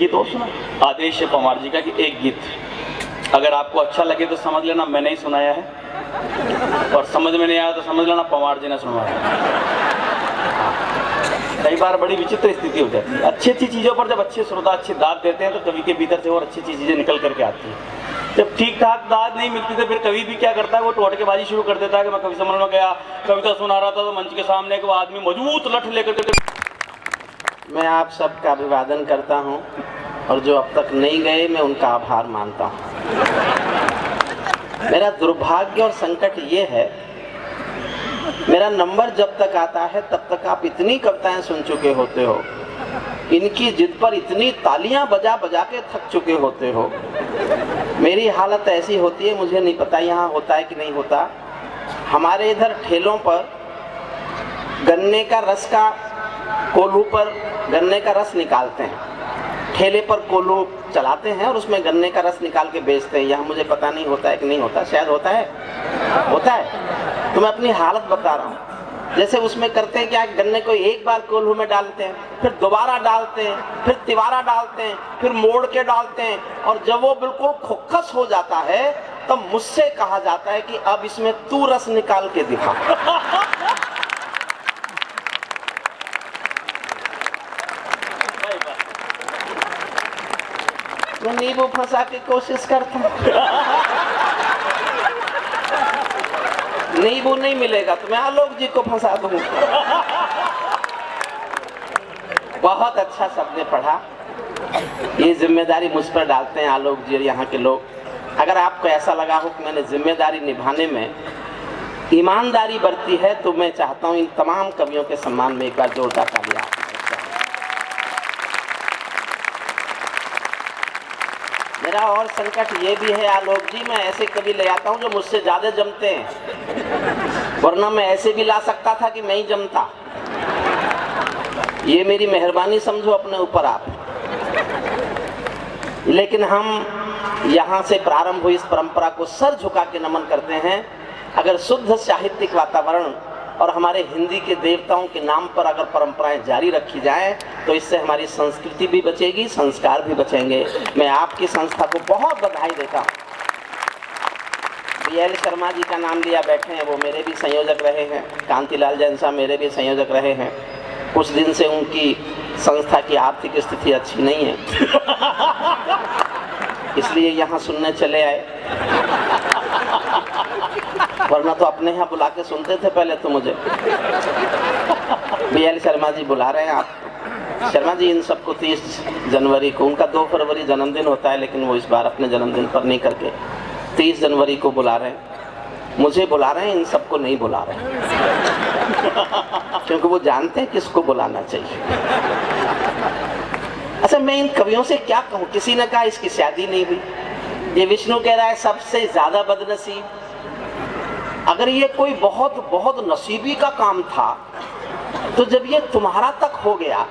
गीत और सुना, आदेश है पवार जी का कि एक गीत अगर आपको अच्छा लगे तो समझ लेना मैंने ही सुनाया है, और समझ में नहीं आया तो समझ लेना पवार जी ने सुनाया। कई बार बड़ी विचित्र स्थिति हो जाती है। अच्छी अच्छी चीज़ों पर जब अच्छे श्रोता अच्छी दाद देते हैं तो कवि के भीतर से और अच्छी अच्छी चीज़ें निकल करके आती हैं। जब ठीक ठाक दाद नहीं मिलती तो फिर कवि भी क्या करता है, वो टोटकेबाजी शुरू कर देता है कि मैं कवि सम्मेलन में गया, कविता सुना रहा था तो मंच के सामने एक आदमी मजबूत लठ लेकर के। मैं आप सबका अभिवादन करता हूं, और जो अब तक नहीं गए मैं उनका आभार मानता हूं। मेरा दुर्भाग्य और संकट ये है, मेरा नंबर जब तक आता है तब तक आप इतनी कविताएं सुन चुके होते हो, इनकी जिद पर इतनी तालियां बजा बजा के थक चुके होते हो। मेरी हालत ऐसी होती है, मुझे नहीं पता यहाँ होता है कि नहीं होता, हमारे इधर ठेलों पर गन्ने का रस का कोल्हू पर गन्ने का रस निकालते हैं, ठेले पर कोल्हू चलाते हैं और उसमें गन्ने का रस निकाल के बेचते हैं। यहाँ मुझे पता नहीं होता है कि नहीं होता, शायद होता है, होता है। तो मैं अपनी हालत बता रहा हूँ। जैसे उसमें करते हैं क्या, गन्ने को एक बार कोल्हू में डालते हैं, फिर दोबारा डालते हैं, फिर तिवारा डालते हैं, फिर मोड़ के डालते हैं, और जब वो बिल्कुल खुक्खस हो जाता है तब मुझसे कहा जाता है कि अब इसमें तू रस निकाल के दिखा। मैं नींबू फंसा के कोशिश करता हूँ, नींबू नहीं मिलेगा तो मैं आलोक जी को फंसा दूंगा। बहुत अच्छा सबने पढ़ा, ये जिम्मेदारी मुझ पर डालते हैं आलोक जी और यहाँ के लोग। अगर आपको ऐसा लगा हो कि मैंने जिम्मेदारी निभाने में ईमानदारी बरती है तो मैं चाहता हूँ इन तमाम कवियों के सम्मान में एक बार जोरदार तालियां। मेरा और संकट ये भी है आलोक जी, मैं ऐसे कवि ले आता हूँ जो मुझसे ज्यादा जमते हैं, वरना मैं ऐसे भी ला सकता था कि मैं ही जमता। ये मेरी मेहरबानी समझो अपने ऊपर आप। लेकिन हम यहाँ से प्रारंभ हुई इस परंपरा को सर झुका के नमन करते हैं। अगर शुद्ध साहित्यिक वातावरण और हमारे हिंदी के देवताओं के नाम पर अगर परंपराएं जारी रखी जाएं तो इससे हमारी संस्कृति भी बचेगी, संस्कार भी बचेंगे। मैं आपकी संस्था को बहुत बधाई देता हूँ। BL शर्मा जी का नाम लिया बैठे हैं, वो मेरे भी संयोजक रहे हैं। कांतिलाल जैन साहब मेरे भी संयोजक रहे हैं। कुछ दिन से उनकी संस्था की आर्थिक स्थिति अच्छी नहीं है, इसलिए यहाँ सुनने चले आए, वरना तो अपने यहाँ बुला के सुनते थे पहले तो मुझे। BL शर्मा जी बुला रहे हैं आप। शर्मा जी इन सबको 30 जनवरी को, उनका 2 फरवरी जन्मदिन होता है लेकिन वो इस बार अपने जन्मदिन पर नहीं करके 30 जनवरी को बुला रहे हैं। मुझे बुला रहे हैं, इन सबको नहीं बुला रहे हैं, क्योंकि वो जानते हैं किसको बुलाना चाहिए। अच्छा, मैं इन कवियों से क्या कहूँ, किसी ने कहा इसकी शादी नहीं हुई, ये विष्णु कह रहा है सबसे ज्यादा बदनसीब। अगर ये कोई बहुत बहुत नसीबी का काम था तो जब ये तुम्हारा तक हो गया,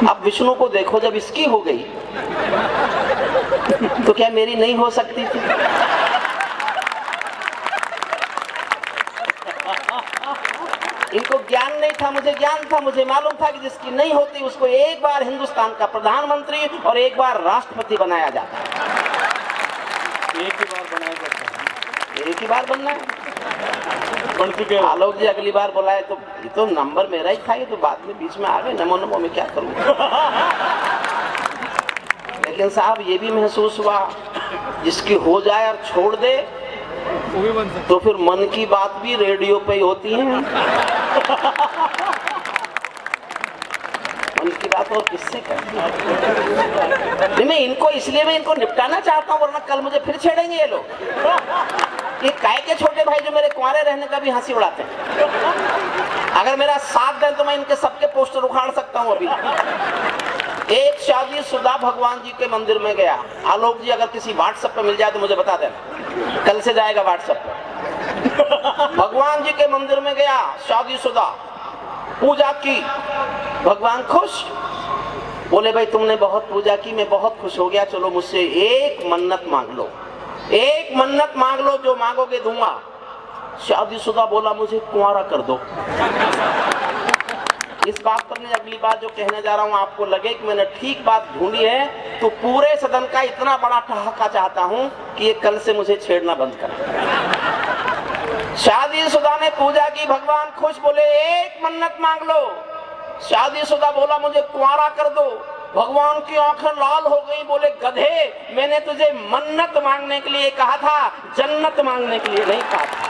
अब विष्णु को देखो, जब इसकी हो गई तो क्या मेरी नहीं हो सकती थी? इनको ज्ञान नहीं था, मुझे ज्ञान था। मुझे मालूम था कि जिसकी नहीं होती उसको एक बार हिंदुस्तान का प्रधानमंत्री और एक बार राष्ट्रपति बनाया जाता है। एक ही बार बनाया जाता है, एक ही बार बनना है। बन चुके हैं। आलोक जी अगली बार बुलाए तो ये तो नंबर मेरा ही था, ये तो बाद में बीच में आ गए, नमो नमो में क्या करूँ। लेकिन साहब ये भी महसूस हुआ, जिसकी हो जाए और छोड़ दे तो फिर मन की बात भी रेडियो पे ही होती है। मन की बात और किससे नहीं, मैं इनको इसलिए मैं इनको निपटाना चाहता हूँ, वरना कल मुझे फिर छेड़ेंगे ये लोग। ये काय के छोटे भाई जो मेरे कुंवारे रहने का भी हंसी उड़ाते हैं। अगर मेरा साथ दें तो मैं इनके सबके पोस्टर उखाड़ सकता हूँ। अभी एक शादीशुदा भगवान जी के मंदिर में गया, आलोक जी अगर किसी व्हाट्सएप पे मिल जाए तो मुझे बता देना, कल से जाएगा व्हाट्सएप पे। भगवान जी के मंदिर में गया, शादीशुदा, पूजा की, भगवान खुश, बोले भाई तुमने बहुत पूजा की, मैं बहुत खुश हो गया, चलो मुझसे एक मन्नत मांग लो, एक मन्नत मांग लो, जो मांगोगे दूंगा। शादीशुदा बोला मुझे कुंवारा कर दो। इस बात पर मैं अगली बात जो कहने जा रहा हूं आपको लगे कि मैंने ठीक बात ढूंढी है, तो पूरे सदन का इतना बड़ा ठहाका चाहता हूं कि ये कल से मुझे छेड़ना बंद कर। शादीशुदा ने पूजा की, भगवान खुश, बोले एक मन्नत मांग लो। शादीशुदा बोला मुझे कुंवारा कर दो, भगवान की आंखें लाल हो गई, बोले गधे, मैंने तुझे मन्नत मांगने के लिए कहा था, जन्नत मांगने के लिए नहीं कहा था।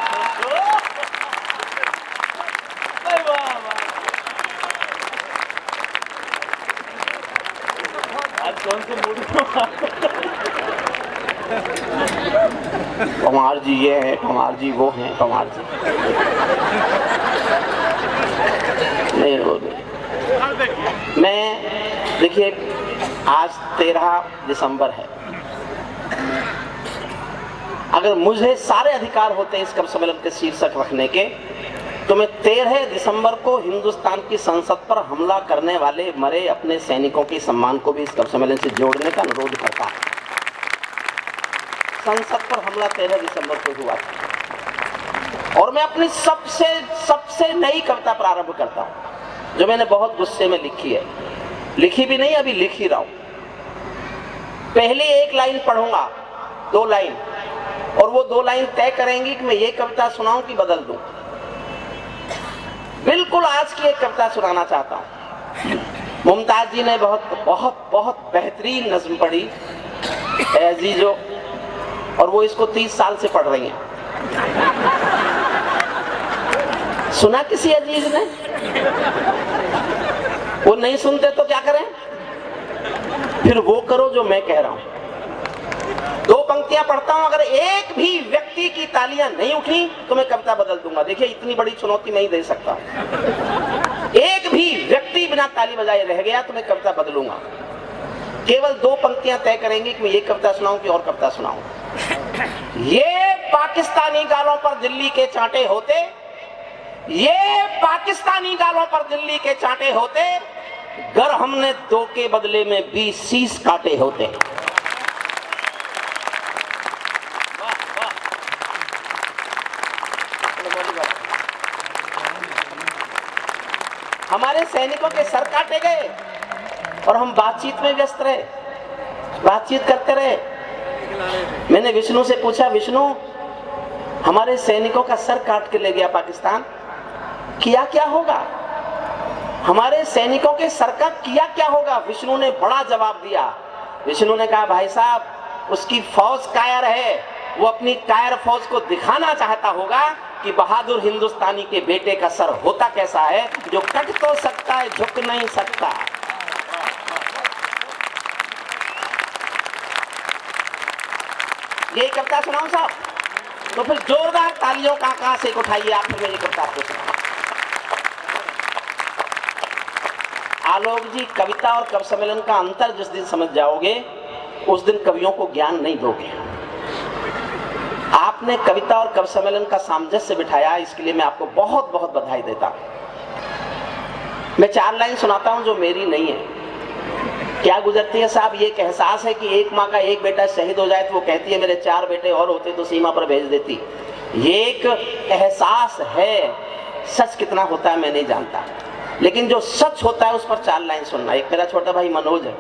आज कौन से मूड कुमार जी ये है, कुमार जी वो हैं, कुमार जी नहीं बोले। मैं देखिए आज 13 दिसंबर है, अगर मुझे सारे अधिकार होते हैं इस कवि सम्मेलन के शीर्षक रखने के, तो मैं 13 दिसंबर को हिंदुस्तान की संसद पर हमला करने वाले मरे अपने सैनिकों के सम्मान को भी इस कवि सम्मेलन से जोड़ने का अनुरोध करता हूं। संसद पर हमला 13 दिसंबर को हुआ था और मैं अपनी सबसे नई कविता प्रारंभ करता हूं, जो मैंने बहुत गुस्से में लिखी है, लिखी भी नहीं अभी लिख ही रहा हूं। पहली एक लाइन पढ़ूंगा, 2 लाइन, और वो 2 लाइन तय करेंगी कि मैं ये कविता सुनाऊं कि बदल दूं। बिल्कुल आज की एक कविता सुनाना चाहता हूं। मुमताज जी ने बहुत बेहतरीन नज्म पढ़ी अजीजो, और वो इसको 30 साल से पढ़ रही हैं। सुना किसी अजीज ने? वो नहीं सुनते तो क्या करें? फिर वो करो जो मैं कह रहा हूं। 2 पंक्तियां पढ़ता हूं, अगर एक भी व्यक्ति की तालियां नहीं उठी तो मैं कविता बदल दूंगा। देखिए इतनी बड़ी चुनौती मैं ही दे सकता हूं। एक भी व्यक्ति बिना ताली बजाए रह गया तो मैं कविता बदलूंगा। केवल 2 पंक्तियां तय करेंगी कि मैं ये कविता सुनाऊं कि और कविता सुनाऊं। ये पाकिस्तानी गालों पर दिल्ली के चांटे होते, ये पाकिस्तानी गालों पर दिल्ली के चांटे होते, गर हमने 2 के बदले में 20 शीश काटे होते। हमारे सैनिकों के सर काटे गए और हम बातचीत में व्यस्त रहे, बातचीत करते रहे। मैंने विष्णु से पूछा, विष्णु हमारे सैनिकों का सर काट के ले गया पाकिस्तान, किया क्या होगा? हमारे सैनिकों के सर का किया क्या होगा? विष्णु ने बड़ा जवाब दिया। विष्णु ने कहा, भाई साहब उसकी फौज कायर है, वो अपनी कायर फौज को दिखाना चाहता होगा कि बहादुर हिंदुस्तानी के बेटे का सर होता कैसा है, जो कट तो सकता है झुक नहीं सकता। ये कविता सुनाऊं साहब? तो फिर जोरदार तालियों का आकाश एक उठाइए आप, फिर मेरी कविता आपको सुनाऊं। आलोक जी, कविता और कवि सम्मेलन का अंतर जिस दिन समझ जाओगे उस दिन कवियों को ज्ञान नहीं दोगे। आपने कविता और कवि सम्मेलन का सामंजस्य बिठाया, इसके लिए मैं आपको बहुत बहुत बधाई देता हूं। मैं 4 लाइन सुनाता हूं जो मेरी नहीं है। क्या गुजरती है साहब, ये एक एहसास है कि एक माँ का एक बेटा शहीद हो जाए तो वो कहती है मेरे 4 बेटे और होते तो सीमा पर भेज देती। ये एक एहसास है, सच कितना होता है मैं नहीं जानता, लेकिन जो सच होता है उस पर 4 लाइन सुनना। एक मेरा छोटा भाई मनोज है,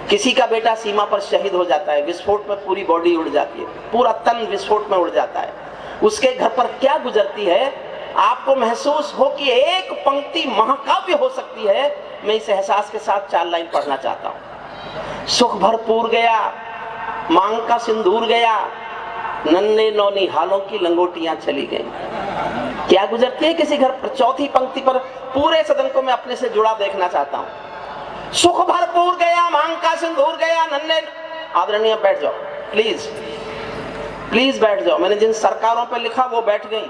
किसी का बेटा सीमा पर शहीद हो जाता है, विस्फोट में पूरी बॉडी उड़ जाती है, पूरा तन विस्फोट में उड़ जाता है। उसके घर पर क्या गुजरती है, आपको महसूस हो कि एक पंक्ति महाकाव्य हो सकती है। मैं इस एहसास के साथ 4 लाइन पढ़ना चाहता हूं। सुख भरपूर गया, मांग का सिंदूर गया, नन्हे नौनी हालों की लंगोटियां चली गई। क्या गुजरती है किसी घर पर? 4थी पंक्ति पर पूरे सदन को मैं अपने से जुड़ा देखना चाहता हूं। सुख भरपूर गया, मांग का सिंदूर गया, नन्हे। आदरणीय बैठ जाओ प्लीज, प्लीज बैठ जाओ। मैंने जिन सरकारों पर लिखा वो बैठ गई।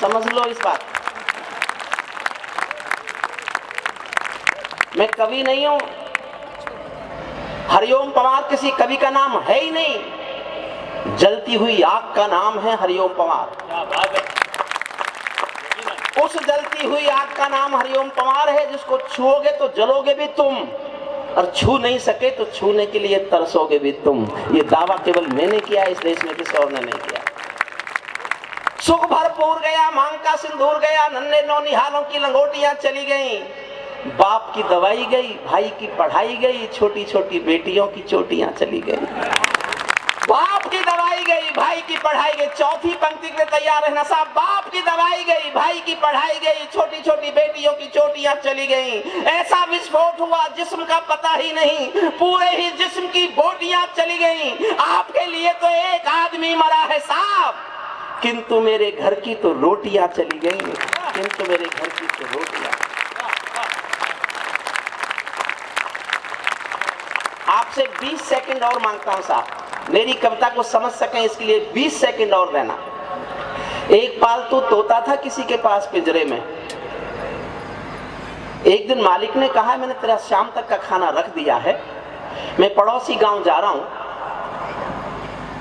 समझ लो इस बात। मैं कवि नहीं हूं, हरिओम पवार किसी कवि का नाम है ही नहीं, जलती हुई आग का नाम है हरिओम पवार। उस जलती हुई आग का नाम हरिओम पवार है जिसको छुओगे तो जलोगे भी तुम, और छू नहीं सके तो छूने के लिए तरसोगे भी तुम। ये दावा केवल मैंने किया, इस देश में किसी और ने नहीं किया। सुख भरपूर गया, मांग का सिंदूर गया, नन्हे नौनिहालों की लंगोटियां चली गई, बाप की दवाई गई, भाई की पढ़ाई गई, छोटी छोटी बेटियों की चोटियां चली गई। बाप की दवाई गई, भाई की पढ़ाई गई, चौथी पंक्ति के तैयार रहना साहब। बाप की दवाई गई, भाई की पढ़ाई गई, छोटी छोटी बेटियों की चोटियां चली गई। ऐसा विस्फोट हुआ जिस्म का पता ही नहीं, पूरे ही जिस्म की बोटियां चली गई। आपके लिए तो एक आदमी मरा है साहब, किंतु मेरे घर की तो रोटियां चली गई, किंतु मेरे घर की तो रोटियां। आपसे 20 सेकंड और मांगता हूं साहब, मेरी कविता को समझ सकें इसके लिए 20 सेकंड और रहना। एक पालतू तोता था किसी के पास पिंजरे में। एक दिन मालिक ने कहा, मैंने तेरा शाम तक का खाना रख दिया है, मैं पड़ोसी गांव जा रहा हूं,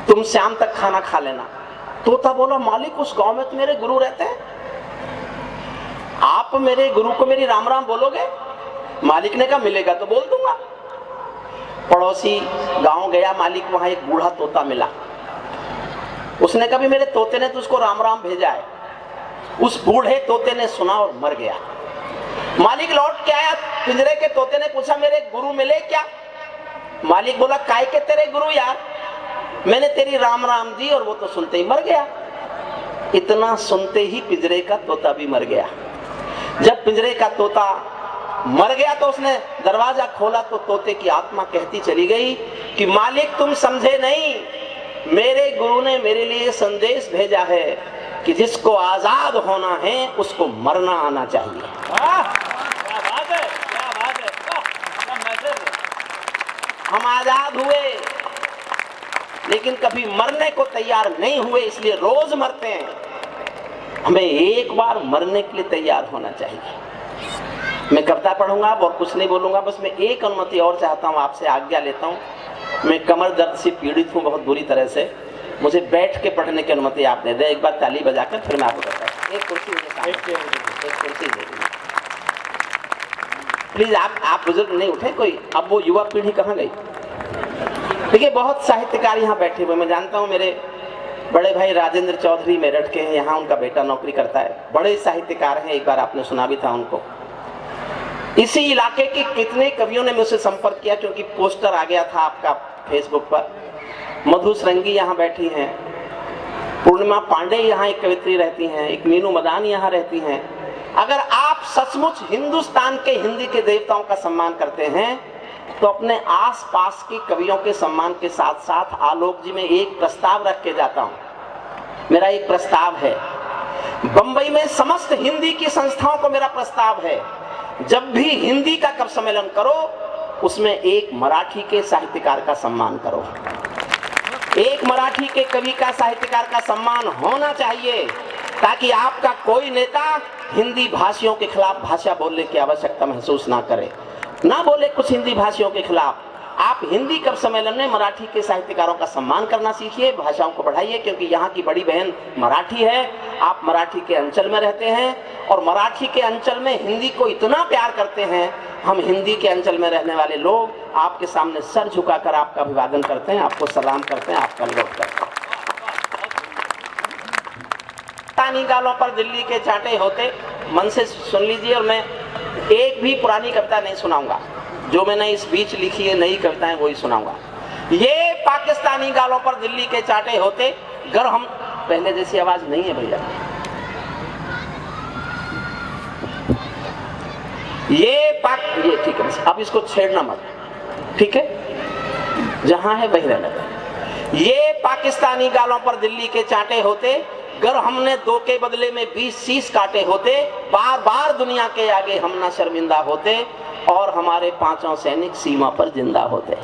तुम शाम तक खाना खा लेना। तोता बोला, मालिक उस गांव में तो मेरे गुरु रहते हैं, आप मेरे गुरु को मेरी राम राम बोलोगे? मालिक ने कहा, मिलेगा तो बोल दूंगा। पड़ोसी गांव गया, मालिक वहां एक बूढ़ा तोता मिला। उसने कहा, मेरे तोते ने तुझको राम राम भेजा है। उस बूढ़े तोते ने सुना और मर गया। मालिक लौट के आया, पिंजरे के तोते ने पूछा, मेरे गुरु मिले क्या? मालिक बोला, काय के तेरे गुरु यार, मैंने तेरी राम राम दी और वो तो सुनते ही मर गया। इतना सुनते ही पिंजरे का तोता भी मर गया। जब पिंजरे का तोता मर गया तो उसने दरवाजा खोला तो तोते की आत्मा कहती चली गई कि मालिक तुम समझे नहीं, मेरे गुरु ने मेरे लिए संदेश भेजा है कि जिसको आजाद होना है उसको मरना आना चाहिए। क्या बात है, क्या बात है, क्या मैसेज। हम आजाद हुए लेकिन कभी मरने को तैयार नहीं हुए, इसलिए रोज मरते हैं। हमें एक बार मरने के लिए तैयार होना चाहिए। मैं कविता पढ़ूंगा और कुछ नहीं बोलूंगा, बस मैं एक अनुमति और चाहता हूं, आपसे आज्ञा लेता हूं। मैं कमर दर्द से पीड़ित हूं बहुत बुरी तरह से, मुझे बैठ के पढ़ने की अनुमति आप दे दें। एक बार ताली बजाकर फिर मैं आपको बताता हूं। एक कुर्सी एक कुर्सी दे दीजिए प्लीज। आप बुजुर्ग नहीं उठे कोई, अब वो युवा पीढ़ी कहाँ गई? देखिए बहुत साहित्यकार यहाँ बैठे हुए, मैं जानता हूँ मेरे बड़े भाई राजेंद्र चौधरी मेरठ के हैं, यहाँ उनका बेटा नौकरी करता है, बड़े साहित्यकार हैं, एक बार आपने सुना भी था उनको। इसी इलाके के कितने कवियों ने मुझसे संपर्क किया क्योंकि पोस्टर आ गया था आपका फेसबुक पर। मधु श्रृंगी यहाँ बैठी हैं, पूर्णिमा पांडे यहाँ एक कवित्री रहती हैं, एक मीनू मदान यहाँ रहती हैं। अगर आप सचमुच हिंदुस्तान के हिंदी के देवताओं का सम्मान करते हैं तो अपने आसपास के कवियों के सम्मान के साथ साथ आलोक जी में एक प्रस्ताव रख के जाता हूं। मेरा एक प्रस्ताव है, बंबई में समस्त हिंदी की संस्थाओं को मेरा प्रस्ताव है, जब भी हिंदी का कवि सम्मेलन करो उसमें एक मराठी के साहित्यकार का सम्मान करो, एक मराठी के कवि का साहित्यकार का सम्मान होना चाहिए, ताकि आपका कोई नेता हिंदी भाषियों के खिलाफ भाषा बोलने की आवश्यकता महसूस ना करे, ना बोले कुछ हिंदी भाषियों के खिलाफ। आप हिंदी कवि सम्मेलन में मराठी के साहित्यकारों का सम्मान करना सीखिए, भाषाओं को बढ़ाइए, क्योंकि यहाँ की बड़ी बहन मराठी है। आप मराठी के अंचल में रहते हैं और मराठी के अंचल में हिंदी को इतना प्यार करते हैं। हम हिंदी के अंचल में रहने वाले लोग आपके सामने सर झुकाकर आपका अभिवादन करते हैं, आपको सलाम करते हैं, आपका अनुरोध करते हैं। तानी गालों पर दिल्ली के चांटे होते, मन से सुन लीजिए। और मैं एक भी पुरानी कविता नहीं सुनाऊंगा, जो मैंने इस बीच लिखी है नई कविताएं वही सुनाऊंगा। ये पाकिस्तानी गालों पर दिल्ली के चांटे होते, गर हम पहले जैसी आवाज नहीं है भैया, ये ठीक है, अब इसको छेड़ना मत, ठीक है, जहां है वही रहना। ये पाकिस्तानी गालों पर दिल्ली के चांटे होते, गर हमने दो के बदले में 20 शीश काटे होते, बार बार दुनिया के आगे हम ना शर्मिंदा होते और हमारे पांचों सैनिक सीमा पर जिंदा होते।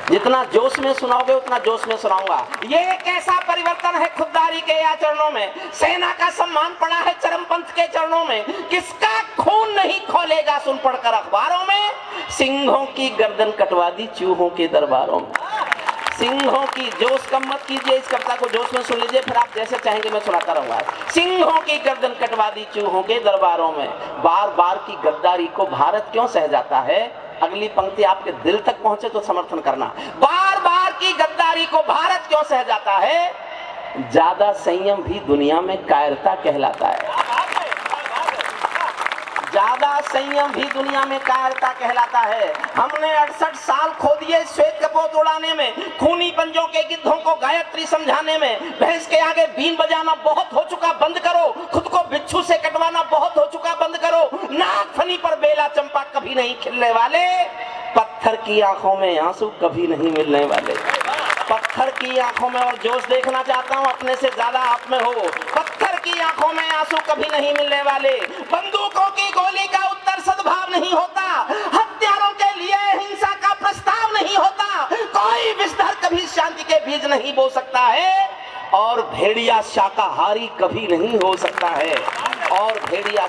जितना जोश में सुनाओगे उतना जोश में सुनाऊंगा। ये कैसा परिवर्तन है खुददारी के आचरणों में, सेना का सम्मान पड़ा है चरमपंथ के चरणों में, किसका खून नहीं खोलेगा सुन पढ़कर अखबारों में, सिंहों की गर्दन कटवा दी चूहों के दरबारों में। सिंहों की, जोश कम मत कीजिए, इस कविता को जोश में सुन लीजिए, फिर आप जैसे चाहेंगे मैं सुनाता रहूंगा। सिंहों की गर्दन कटवा दी चूहों के दरबारों में, बार बार की गद्दारी को भारत क्यों सह जाता है? अगली पंक्ति आपके दिल तक पहुंचे तो समर्थन करना। बार बार की गद्दारी को भारत क्यों सह जाता है? ज्यादा संयम भी दुनिया में कायरता कहलाता है। ज्यादा संयम भी दुनिया में कायरता कहलाता है। हमने 68 साल खो दिए श्वेत कपोत उड़ाने में, खूनी पंजों के गिद्धों को गायत्री समझाने में। भैंस के आगे बीन बजाना बहुत हो चुका, बंद करो। खुद को बिच्छू से कटवाना बहुत हो चुका, बंद करो। नाक फनी पर बेला चंपा कभी नहीं खिलने वाले, पत्थर की आंखों में आंसू कभी नहीं मिलने वाले। पत्थर की आंखों में और जोश देखना चाहता हूं, अपने से ज्यादा आप में हो। पत्थर की आंखों में आंसू कभी नहीं मिलने वाले। बंदूकों की गोली का उत्तर सद्भाव नहीं होता, हथियारों के लिए हिंसा का प्रस्ताव नहीं होता। कोई विषधर कभी शांति के बीज नहीं बो सकता है, और भेड़िया शाकाहारी कभी नहीं हो सकता है। और भेड़िया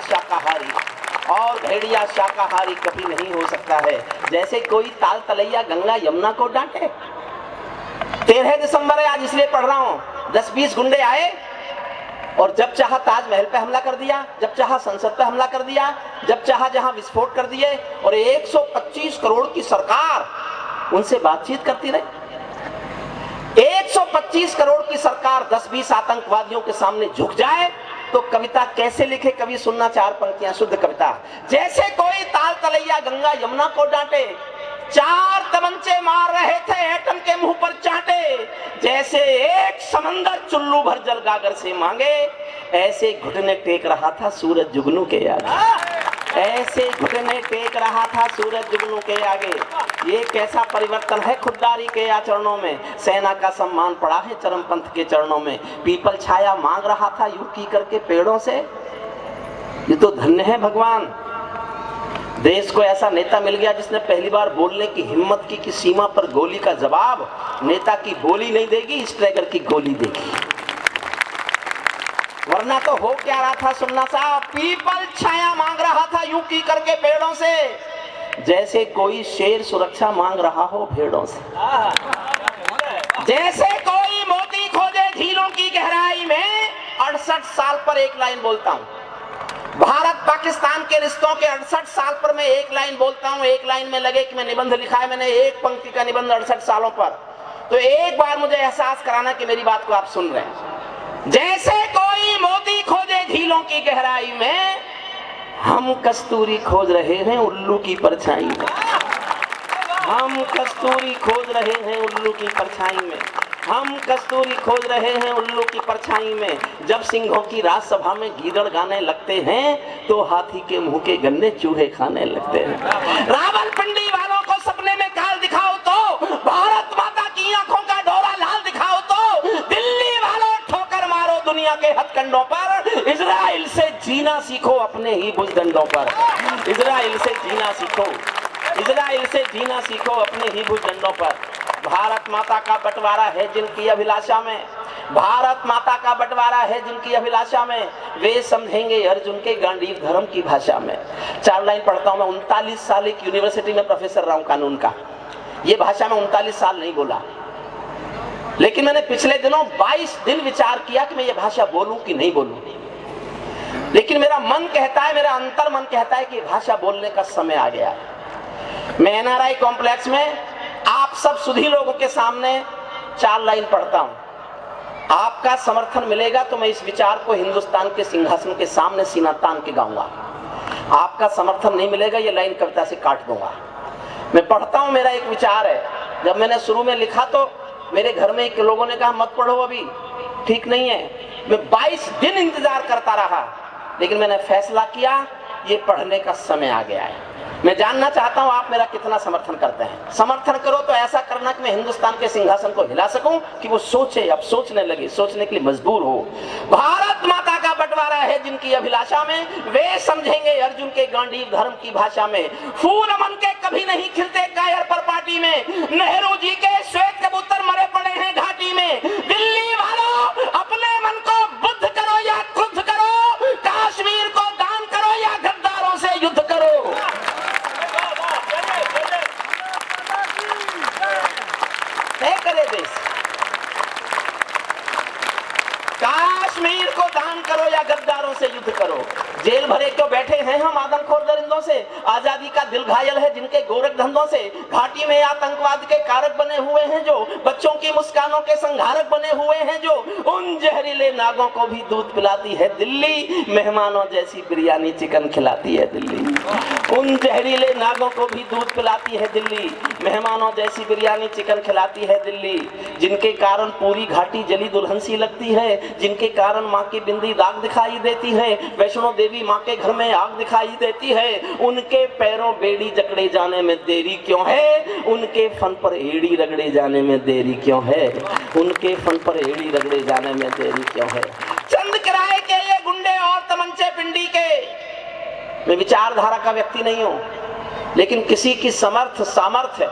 शाकाहारी कभी नहीं हो सकता है। जैसे कोई ताल तलैया गंगा यमुना को डांटे। 13 दिसंबर है आज, इसलिए पढ़ रहा हूं। 10-20 गुंडे आए और जब चाहा ताजमहल पे हमला कर दिया, जब चाहा संसद पे हमला कर दिया, जब चाहा जहां विस्फोट कर दिए, और 125 करोड़ की सरकार उनसे बातचीत करती रही। 125 करोड़ की सरकार 10-20 आतंकवादियों के सामने झुक जाए तो कविता कैसे लिखे? कवि सुनना 4 पंक्तियां शुद्ध कविता। जैसे कोई ताल तलैया गंगा यमुना को डांटे, 4 तमंचे मार रहे थे एटम के मुंह पर चांटे। जैसे एक समंदर चुल्लू भर जल गागर से मांगे, ऐसे घुटने टेक रहा था सूरज जुगनू के आगे। ऐसे घुटने टेक रहा था सूरज जुगनू के आगे। ये कैसा परिवर्तन है खुददारी के आचरणों में। सेना का सम्मान पड़ा है चरमपंथ के चरणों में। पीपल छाया मांग रहा था यूं की करके पेड़ों से। ये तो धन्य है भगवान, देश को ऐसा नेता मिल गया जिसने पहली बार बोलने की हिम्मत की कि सीमा पर गोली का जवाब नेता की बोली नहीं देगी, स्ट्राइकर की गोली देगी। वरना तो हो क्या रहा था सुनना साहब, पीपल छाया मांग रहा था यूं की करके पेड़ों से, जैसे कोई शेर सुरक्षा मांग रहा हो भेड़ों से। जैसे कोई मोती खोजे झीलों की गहराई में। 68 साल पर एक लाइन बोलता हूं, भारत पाकिस्तान के रिश्तों के 68 साल पर मैं एक लाइन बोलता हूं। एक लाइन में लगे कि मैं निबंध लिखा है, मैंने एक पंक्ति का निबंध 68 सालों पर, तो एक बार मुझे एहसास कराना कि मेरी बात को आप सुन रहे हैं। जैसे कोई मोती खोजे झीलों की गहराई में, हम कस्तूरी खोज रहे हैं उल्लू की परछाई में। हम कस्तूरी खोज रहे हैं उल्लू की परछाई में। हम कस्तूरी खोज रहे हैं उल्लू की परछाई में। जब सिंहों की राजसभा में गीदड़ गाने लगते हैं तो हाथी के मुंह के गन्ने चूहे खाने लगते हैं। रावलपिंडी वालों को सपने में काल दिखाओ तो, भारत माता की आंखों का डोरा लाल दिखाओ तो, दिल्ली वालों ठोकर मारो दुनिया के हथकंडों पर। इजराइल से जीना सीखो अपने ही भुजदंडों पर। इजराइल से जीना सीखो, इजराइल से जीना सीखो अपने ही भुजदंडों पर। भारत माता का बंटवारा है जिनकी अभिलाषा में, भारत माता का बंटवारा है जिनकी अभिलाषा में, वे समझेंगे अर्जुन के गांडीव धर्म की भाषा में। 4 लाइन पढ़ता हूं मैं। 39 साल एक यूनिवर्सिटी में प्रोफेसर रहा हूं कानून का। ये भाषा में 39 साल नहीं बोला, लेकिन मैंने पिछले दिनों 22 दिन विचार किया कि मैं ये भाषा बोलूं कि नहीं बोलूं। लेकिन मेरा मन कहता है, मेरा अंतर मन कहता है कि भाषा बोलने का समय आ गया। मैं NRI कॉम्प्लेक्स में आप सब सुधी लोगों के सामने 4 लाइन पढ़ता हूं। आपका समर्थन मिलेगा तो मैं इस विचार को हिंदुस्तान के सिंहासन के सामने सीना तान के गाऊंगा। आपका समर्थन नहीं मिलेगा, ये लाइन कविता से काट दूंगा। मैं पढ़ता हूं, मेरा एक विचार है। जब मैंने शुरू में लिखा तो मेरे घर में एक लोगों ने कहा मत पढ़ो, अभी ठीक नहीं है। मैं 22 दिन इंतजार करता रहा, लेकिन मैंने फैसला किया ये पढ़ने का समय आ गया है। मैं जानना चाहता हूं आप मेरा कितना समर्थन करते हैं। समर्थन करो तो ऐसा करना कि मैं हिंदुस्तान के सिंहासन को हिला सकूं, कि वो सोचे, अब सोचने लगे, सोचने के लिए मजबूर हो। भारत माता का बंटवारा है जिनकी अभिलाषा में, वे समझेंगे अर्जुन के गांडीव धर्म की भाषा में। फूल अमन के कभी नहीं खिलते कायर पर पार्टी में, नेहरू जी के श्वेत कबूतर मरे पड़े हैं घाटी में। दिल्ली वालों अपने मन को बुद्ध करो या क्रुद्ध करो, कश्मीर को दान करो या गद्दारों से युद्ध करो। करे देश, कश्मीर को दान करो या गद्दारों दुश्मनों से युद्ध करो। जेल भरे क्यों बैठे हैं हम आदमखोर दरिंदों से, आजादी का दिल घायल है जिनके गोरख धंधों से। घाटी में आतंकवाद के कारक बने हुए हैं जो, बच्चों की मुस्कानों के संहारक बने हुए हैं जो, उन जहरीले नागों को भी दूध पिलाती है दिल्ली, मेहमानों जैसी बिरयानी चिकन खिलाती है दिल्ली। उन जहरीले नागों को भी दूध पिलाती है दिल्ली, मेहमानों जैसी बिरयानी चिकन खिलाती है दिल्ली। जिनके कारण पूरी घाटी जली दुल्हन सी लगती है, जिनके कारण माँ की बिंदी दाग दिखाई देती है, वैष्णो देवी माँ के घर में आग दिखाई देती है। उनके पैरों बेड़ी जकड़े जाने में देरी क्यों है, उनके फन पर एड़ी रगड़े जाने में देरी क्यों है, उनके फन पर एड़ी रगड़े जाने में देरी क्यों है। चंद किराए के ये गुंडे और तमंचे पिंडी के, मैं विचारधारा का व्यक्ति नहीं हूं, लेकिन किसी की सामर्थ्य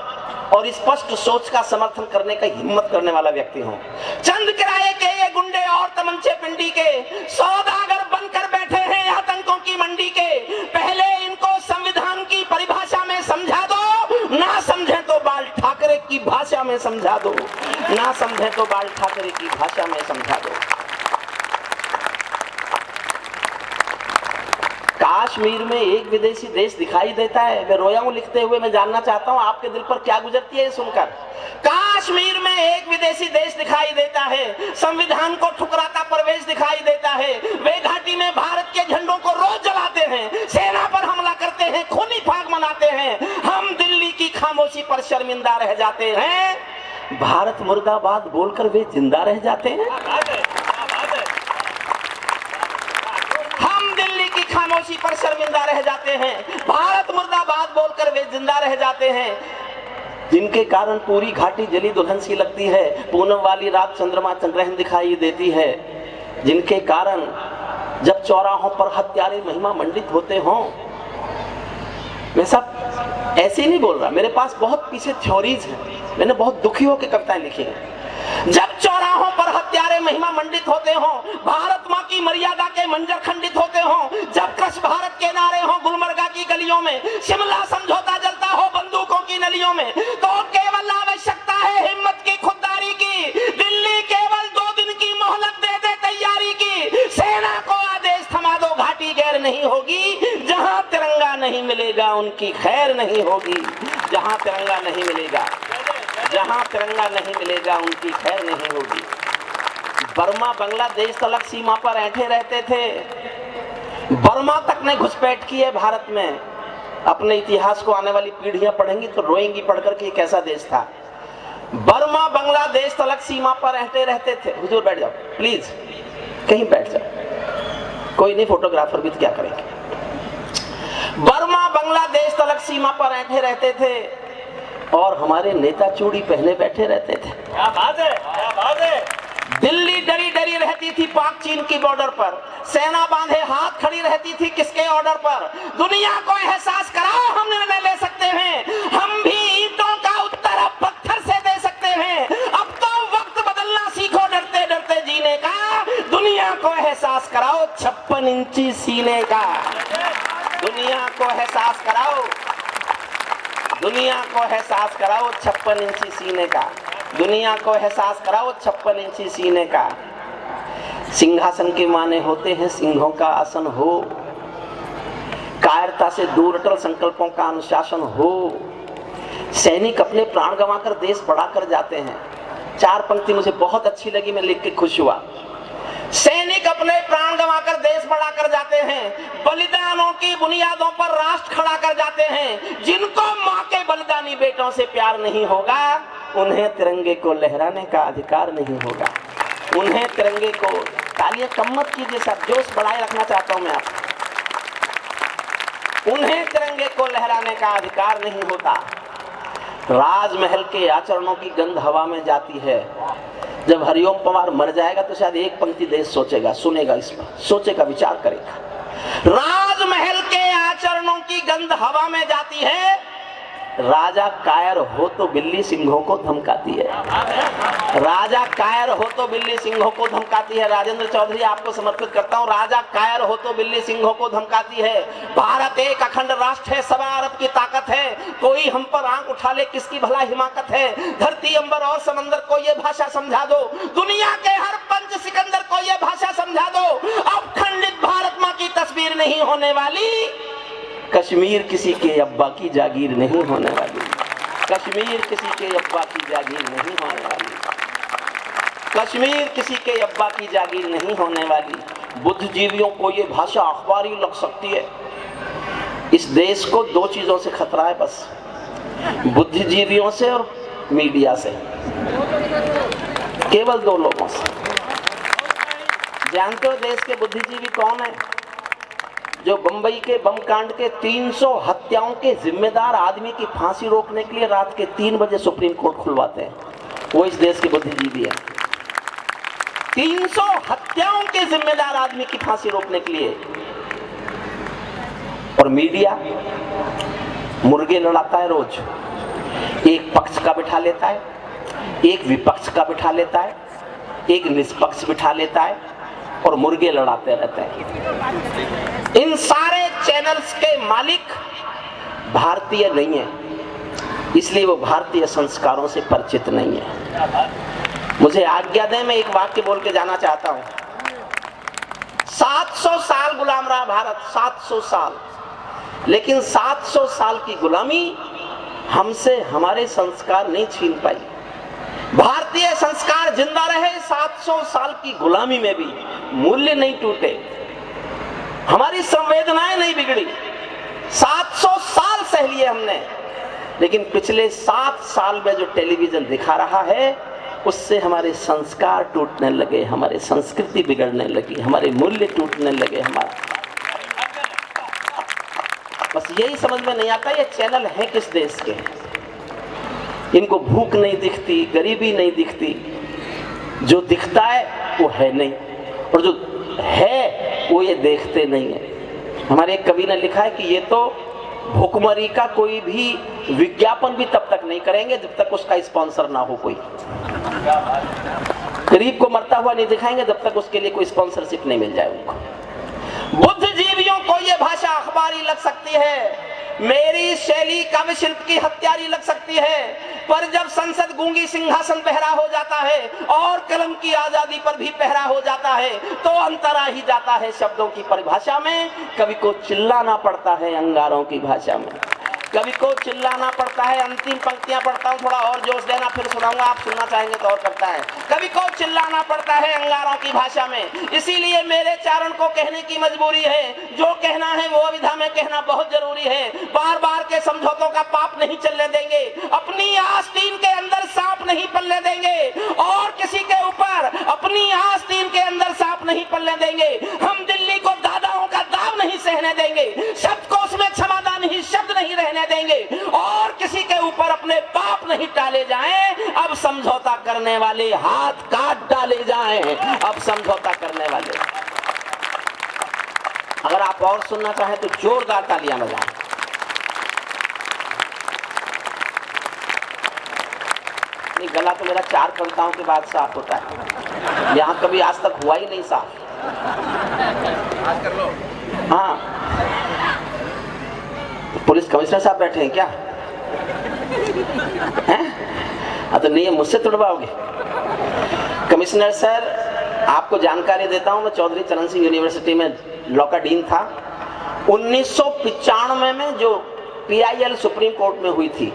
और स्पष्ट सोच का समर्थन करने का हिम्मत करने वाला व्यक्ति हूं। चंद किराए के ये गुंडे और तमंचे पिंडी के सौदागर बनकर बैठे हैं आतंकों की मंडी के। पहले इनको संविधान की परिभाषा में समझा दो, ना समझे तो बाल ठाकरे की भाषा में समझा दो, ना समझे तो बाल ठाकरे की भाषा में समझा दो। कश्मीर में एक विदेशी देश दिखाई देता है, मैं रोया हूं लिखते हुए, मैं जानना चाहता हूं आपके दिल पर क्या गुजरती है ये सुनकर। कश्मीर में एक विदेशी देश दिखाई देता है, संविधान को ठुकराता प्रवेश दिखाई देता है। वे घाटी में भारत के झंडों को रोज जलाते हैं, सेना पर हमला करते हैं, खूनी फाग मनाते हैं। हम दिल्ली की खामोशी पर शर्मिंदा रह जाते हैं, भारत मुर्दाबाद बोलकर वे जिंदा रह जाते हैं। खामोशी पर शर्मिंदा रह जाते हैं, भारत मुर्दाबाद बोलकर वे जिंदा रह जाते हैं। जिनके कारण पूरी घाटी जली दुल्हन सी लगती है, पूनम वाली रात चंद्रमा चंद्रहन दिखाई देती है। जिनके कारण जब चौराहों पर हत्यारे महिमा मंडित होते हों, मैं सब ऐसे नहीं बोल रहा, मेरे पास बहुत पीछे थ्योरीज हैं, मैंने बहुत दुखी होकर कविताएं लिखी हैं। जब चौराहों पर हत्यारे महिमा मंडित होते हों, भारत मां की मर्यादा के मंजर खंडित होते हों, जब कृष भारत के नारे हों गुलमर्गा की गलियों में, शिमला समझौता जलता हो बंदूकों की नलियों में, तो केवल आवश्यकता है हिम्मत की, खुददारी की। दिल्ली केवल 2 दिन की मोहलत दे दे तैयारी की, सेना को आदेश थमा दो, घाटी गैर नहीं होगी। जहां तिरंगा नहीं मिलेगा उनकी खैर नहीं होगी, जहां तिरंगा नहीं मिलेगा, जहां तिरंगा नहीं मिलेगा उनकी खैर नहीं होगी। बर्मा बांग्लादेश तलक सीमा पर ऐंठे रहते थे, बर्मा तक ने घुसपैठ की है भारत में। अपने इतिहास को आने वाली पीढ़ियां पढ़ेंगी तो रोएंगी पढ़कर कि कैसा देश था। बर्मा बांग्लादेश तलक सीमा पर ऐंठे रहते थे। हुजूर बैठ जाओ प्लीज, कहीं बैठ जाओ, कोई नहीं, फोटोग्राफर भी तो क्या करेंगे। बर्मा बांग्लादेश तलक सीमा पर ऐंठे रहते थे और हमारे नेता चूड़ी पहने बैठे रहते थे। क्या बात है, क्या बात है। दिल्ली डरी डरी रहती थी पाक चीन की बॉर्डर पर, सेना बांधे हाथ खड़ी रहती थी किसके ऑर्डर पर। दुनिया को एहसास कराओ हम निर्णय ले सकते हैं, हम भी ईंटों का उत्तर अब पत्थर से दे सकते हैं। अब तो वक्त बदलना सीखो डरते डरते जीने का, दुनिया को एहसास कराओ 56 इंची सीने का। दुनिया को एहसास कराओ, दुनिया को एहसास कराओ 56 इंची सीने का, दुनिया को एहसास कराओ 56 इंची सीने का। सिंहासन के माने होते हैं सिंहों का आसन हो, कायरता से दूर अटल संकल्पों का अनुशासन हो। सैनिक अपने प्राण गंवाकर देश बढ़ाकर जाते हैं। 4 पंक्ति मुझे बहुत अच्छी लगी, मैं लिख के खुश हुआ। सैनिक अपने प्राण गंवाकर देश बढ़ाकर जाते हैं, बलिदानों की बुनियादों पर राष्ट्र खड़ा कर जाते हैं। जिनको माँ के बलिदानी बेटों से प्यार नहीं होगा, उन्हें तिरंगे को लहराने का अधिकार नहीं होगा। उन्हें तिरंगे को, तालियां कम मत कीजिए साहब, जोश बढ़ाए रखना चाहता हूं मैं आपको। उन्हें तिरंगे को लहराने का अधिकार नहीं होता। राजमहल के आचरणों की गंध हवा में जाती है। जब हरिओम पवार मर जाएगा तो शायद एक पंक्ति देश सोचेगा, सुनेगा, इस पर सोचेगा, विचार करेगा। राजमहल के आचरणों की गंध हवा में जाती है। राजा कायर हो तो बिल्ली सिंहों को धमकाती है। राजा कायर हो तो बिल्ली सिंहों को धमकाती है। राजेंद्र चौधरी आपको समर्पित करता हूँ। राजा कायर हो तो बिल्ली सिंहों को धमकाती है। भारत एक अखंड राष्ट्र है, 1.25 अरब की ताकत है। कोई हम पर आंख उठा ले किसकी भला हिमाकत है। धरती अंबर और समंदर को ये भाषा समझा दो, दुनिया के हर पंच सिकंदर को ये भाषा समझा दो। अब खंडित भारत तस्वीर नहीं होने वाली, कश्मीर किसी के अब्बा की जागीर नहीं होने वाली, कश्मीर किसी के अब्बा की जागीर नहीं होने वाली, कश्मीर किसी के अब्बा की जागीर नहीं होने वाली। बुद्धिजीवियों को ये भाषा अखबारी लग सकती है। इस देश को दो चीजों से खतरा है बस, बुद्धिजीवियों से और मीडिया से, केवल दो लोगों से। जानते हो देश के बुद्धिजीवी कौन है? जो बंबई के बम कांड के 300 हत्याओं के जिम्मेदार आदमी की फांसी रोकने के लिए रात के 3 बजे सुप्रीम कोर्ट खुलवाते हैं, वो इस देश के बुद्धिजीवी है। 300 हत्याओं के जिम्मेदार आदमी की फांसी रोकने के लिए। और मीडिया मुर्गे लड़ाता है रोज, एक पक्ष का बिठा लेता है, एक विपक्ष का बिठा लेता है, एक निष्पक्ष बिठा लेता है और मुर्गे लड़ाते रहते हैं। इन सारे चैनल्स के मालिक भारतीय नहीं है, इसलिए वो भारतीय संस्कारों से परिचित नहीं है। मुझे आज्ञा दें, मैं एक वाक्य बोल के जाना चाहता हूं। 700 साल गुलाम रहा भारत, 700 साल, लेकिन 700 साल की गुलामी हमसे हमारे संस्कार नहीं छीन पाई। भारतीय संस्कार जिंदा रहे 700 साल की गुलामी में भी, मूल्य नहीं टूटे, हमारी संवेदनाएं नहीं बिगड़ी। 700 साल सह लिए हमने, लेकिन पिछले 7 साल में जो टेलीविजन दिखा रहा है उससे हमारे संस्कार टूटने लगे, हमारे संस्कृति बिगड़ने लगी, हमारे मूल्य टूटने लगे। हमारा बस यही समझ में नहीं आता, ये चैनल है किस देश के? इनको भूख नहीं दिखती, गरीबी नहीं दिखती, जो दिखता है वो है नहीं, और जो है वो ये देखते नहीं है। हमारे एक कवि ने लिखा है कि ये तो भुखमरी का कोई भी विज्ञापन भी तब तक नहीं करेंगे जब तक उसका स्पॉन्सर ना हो कोई। गरीब को मरता हुआ नहीं दिखाएंगे जब तक उसके लिए कोई स्पॉन्सरशिप नहीं मिल जाए उनको। बुद्धिजीवियों को यह भाषा अखबारी लग सकती है, मेरी शैली काव्य शिल्प की हत्यारी लग सकती है, पर जब संसद गूंगी सिंहासन पहरा हो जाता है और कलम की आजादी पर भी पहरा हो जाता है, तो अंतर आ ही जाता है शब्दों की परिभाषा में। कवि को चिल्लाना पड़ता है अंगारों की भाषा में, कवि को चिल्लाना पड़ता है। अंतिम पंक्तियां पढ़ता हूं, थोड़ा और जोश देना, फिर सुनाऊंगा, आप सुनना चाहेंगे तो और करता है। कवि को चिल्लाना पड़ता है अंगारों की भाषा में, इसीलिए मेरे चारण को कहने की मजबूरी है। जो कहना है वो अविधा में कहना बहुत जरूरी है। बार बार के समझौतों का पाप नहीं चलने देंगे, अपनी आस्तीन के अंदर सांप नहीं पलने देंगे, और किसी के ऊपर अपनी आस्तीन के अंदर सांप नहीं पलने देंगे। हम दिल्ली को दादाओं का दाव नहीं सहने देंगे, शब्दकोश में क्षमादान ही शब्द नहीं रहने देंगे, और किसी के ऊपर अपने पाप नहीं टाले जाएं। अब समझौता करने वाले हाथ काट डाले जाएं, अब समझौता करने वाले। अगर आप और सुनना चाहें तो जोरदार तालियां बजाएं। गला तो मेरा 4 कविताओं के बाद साफ होता है, यहां कभी आज तक हुआ ही नहीं साफ। हाँ, पुलिस कमिश्नर साहब बैठे हैं क्या? हैं? तो नहीं, मुझसे तुड़वाओगे? कमिश्नर सर, आपको जानकारी देता हूं, मैं चौधरी चरण सिंह यूनिवर्सिटी में लॉ का डीन था। 1995 में जो PIL सुप्रीम कोर्ट में हुई थी,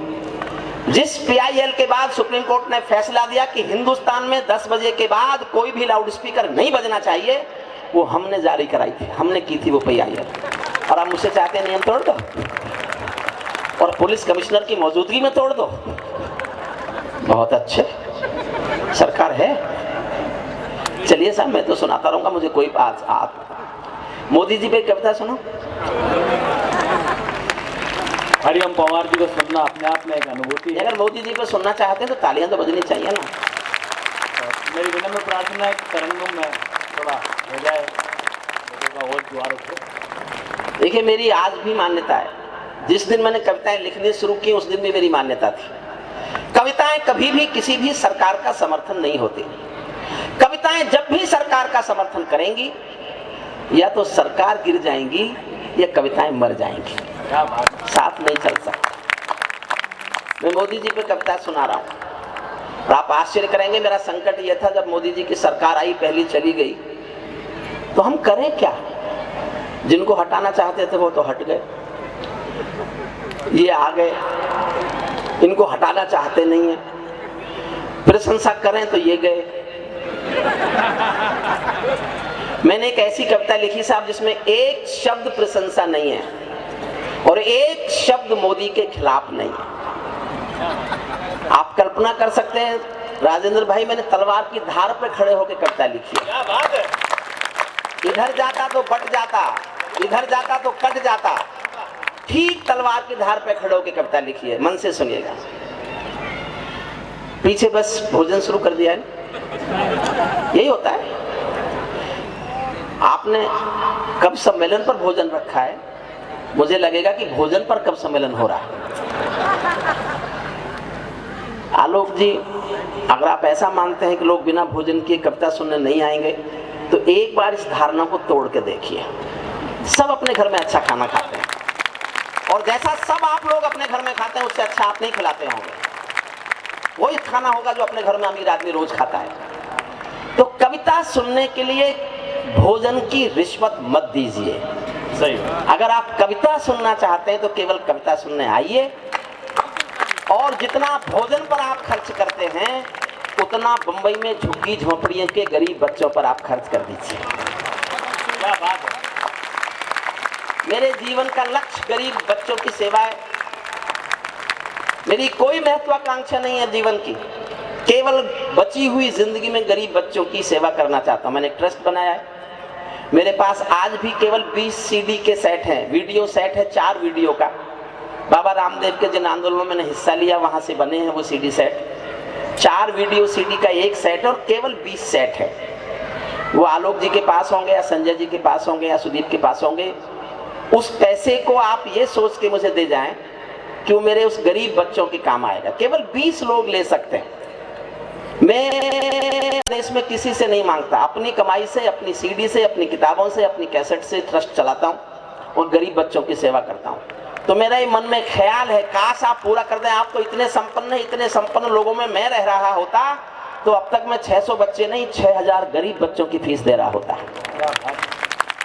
जिस PIL के बाद सुप्रीम कोर्ट ने फैसला दिया कि हिंदुस्तान में 10 बजे के बाद कोई भी लाउड स्पीकर नहीं बजना चाहिए, वो हमने जारी कराई थी, हमने की थी वो PIL। और आप मुझसे चाहते हैं नियम तोड़ दो और पुलिस कमिश्नर की मौजूदगी में तोड़ दो? बहुत अच्छे, सरकार है। चलिए साहब, मैं तो सुनाता रहूंगा, मुझे कोई बात। आप मोदी जी पे कविता सुनो। हरिओम पवार जी को सुनना अपने आप में एक अनुभूति है। अगर मोदी जी को सुनना चाहते हैं तो तालियां तो बजनी चाहिए ना। मेरी विनम्र प्रार्थना है कि तरंगम में थोड़ा हो जाए, और द्वार उठे। देखिए, मेरी आज भी मान्यता है, जिस दिन मैंने कविताएं लिखनी शुरू की उस दिन भी मेरी मान्यता थी, कविताएं कभी भी किसी भी सरकार का समर्थन नहीं होती। कविताएं जब भी सरकार का समर्थन करेंगी, या तो सरकार गिर जाएंगी या कविताएं मर जाएंगी, साथ नहीं चल सकता। मैं मोदी जी पे कविता सुना रहा हूं, और आप आश्चर्य करेंगे, मेरा संकट यह था जब मोदी जी की सरकार आई, पहली चली गई, तो हम करें क्या? जिनको हटाना चाहते थे वो तो हट गए, ये आ गए, इनको हटाना चाहते नहीं है, प्रशंसा करें तो ये गए। मैंने एक ऐसी कविता लिखी साहब जिसमें एक शब्द प्रशंसा नहीं है और एक शब्द मोदी के खिलाफ नहीं है। आप कल्पना कर सकते हैं राजेंद्र भाई, मैंने तलवार की धार पे खड़े होकर कविता लिखी है। क्या बात है। इधर जाता तो बट जाता, इधर जाता तो कट जाता, ठीक तलवार की धार पे खड़े होकर कविता लिखी है। मन से सुनिएगा। पीछे बस भोजन शुरू कर दिया है, यही होता है। आपने कब सम्मेलन पर भोजन रखा है, मुझे लगेगा कि भोजन पर कब सम्मेलन हो रहा है। आलोक जी, अगर आप ऐसा मानते हैं कि लोग बिना भोजन किए कविता सुनने नहीं आएंगे तो एक बार इस धारणा को तोड़ के देखिए। सब अपने घर में अच्छा खाना खाते हैं और जैसा सब आप लोग अपने घर में खाते हैं उससे अच्छा आप नहीं खिलाते होंगे। वही खाना होगा जो अपने घर में अमीर आदमी रोज खाता है। तो कविता सुनने के लिए भोजन की रिश्वत मत दीजिए। सही। अगर आप कविता सुनना चाहते हैं तो केवल कविता सुनने आइए और जितना भोजन पर आप खर्च करते हैं उतना बंबई में झुग्गी झोपड़ियों के गरीब बच्चों पर आप खर्च कर दीजिए। क्या बात है। मेरे जीवन का लक्ष्य गरीब बच्चों की सेवा है। मेरी कोई महत्वाकांक्षा नहीं है जीवन की, केवल बची हुई जिंदगी में गरीब बच्चों की सेवा करना चाहता हूं। मैंने एक ट्रस्ट बनाया है। मेरे पास आज भी केवल 20 सीडी के सेट हैं, वीडियो सेट है 4 वीडियो का। बाबा रामदेव के जिन आंदोलनों में मैंने हिस्सा लिया वहां से बने हैं वो सीडी सेट। 4 वीडियो सीडी का एक सेट और केवल 20 सेट है। वो आलोक जी के पास होंगे या संजय जी के पास होंगे या सुदीप के पास होंगे। उस पैसे को आप ये सोच के मुझे दे जाएं कि वो मेरे उस गरीब बच्चों के काम आएगा। केवल 20 लोग ले सकते हैं। मैं देश में किसी से नहीं मांगता, अपनी कमाई से, अपनी सीडी से, अपनी किताबों से, अपनी कैसेट से ट्रस्ट चलाता हूँ और गरीब बच्चों की सेवा करता हूँ। तो मेरा ये मन में ख्याल है काश आप पूरा कर दें। आप तो इतने संपन्न लोगों में मैं रह रहा होता तो अब तक मैं 600 बच्चे नहीं 6000 गरीब बच्चों की फीस दे रहा होता।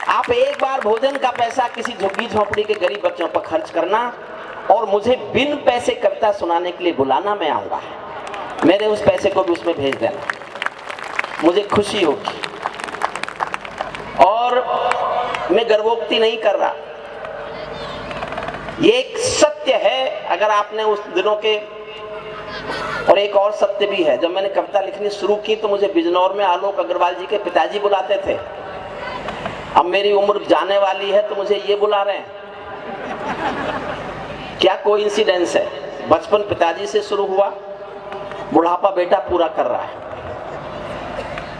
आप एक बार भोजन का पैसा किसी झुग्गी झोपड़ी के गरीब बच्चों पर खर्च करना और मुझे बिन पैसे कविता सुनाने के लिए बुलाना, मैं आऊंगा। मेरे उस पैसे को भी उसमें भेज देना, मुझे खुशी होगी। और मैं गर्वोक्ति नहीं कर रहा, ये एक सत्य है। अगर आपने उस दिनों के, और एक और सत्य भी है, जब मैंने कविता लिखनी शुरू की तो मुझे बिजनौर में आलोक अग्रवाल जी के पिताजी बुलाते थे। अब मेरी उम्र जाने वाली है तो मुझे ये बुला रहे हैं, क्या कोइंसिडेंस है। बचपन पिताजी से शुरू हुआ, बुढ़ापा बेटा पूरा कर रहा है।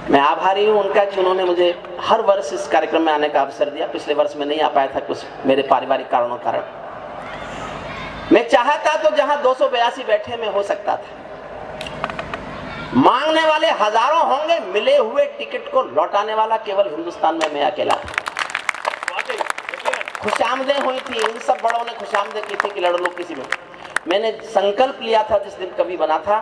मैं आभारी हूं उनका कि उन्होंने मुझे हर वर्ष इस कार्यक्रम में आने का अवसर दिया। पिछले वर्ष में नहीं आ पाया था कुछ मेरे पारिवारिक कारणों के कारण। मैं चाहता तो जहां 282 बैठे में हो सकता था। मांगने वाले हजारों होंगे, मिले हुए टिकट को लौटाने वाला केवल हिंदुस्तान में मैं अकेला था। खुशामदें हुई थी, इन सब बड़ों ने खुशामदें की थी कि लड़ लो किसी में। मैंने संकल्प लिया था जिस दिन कवि बना था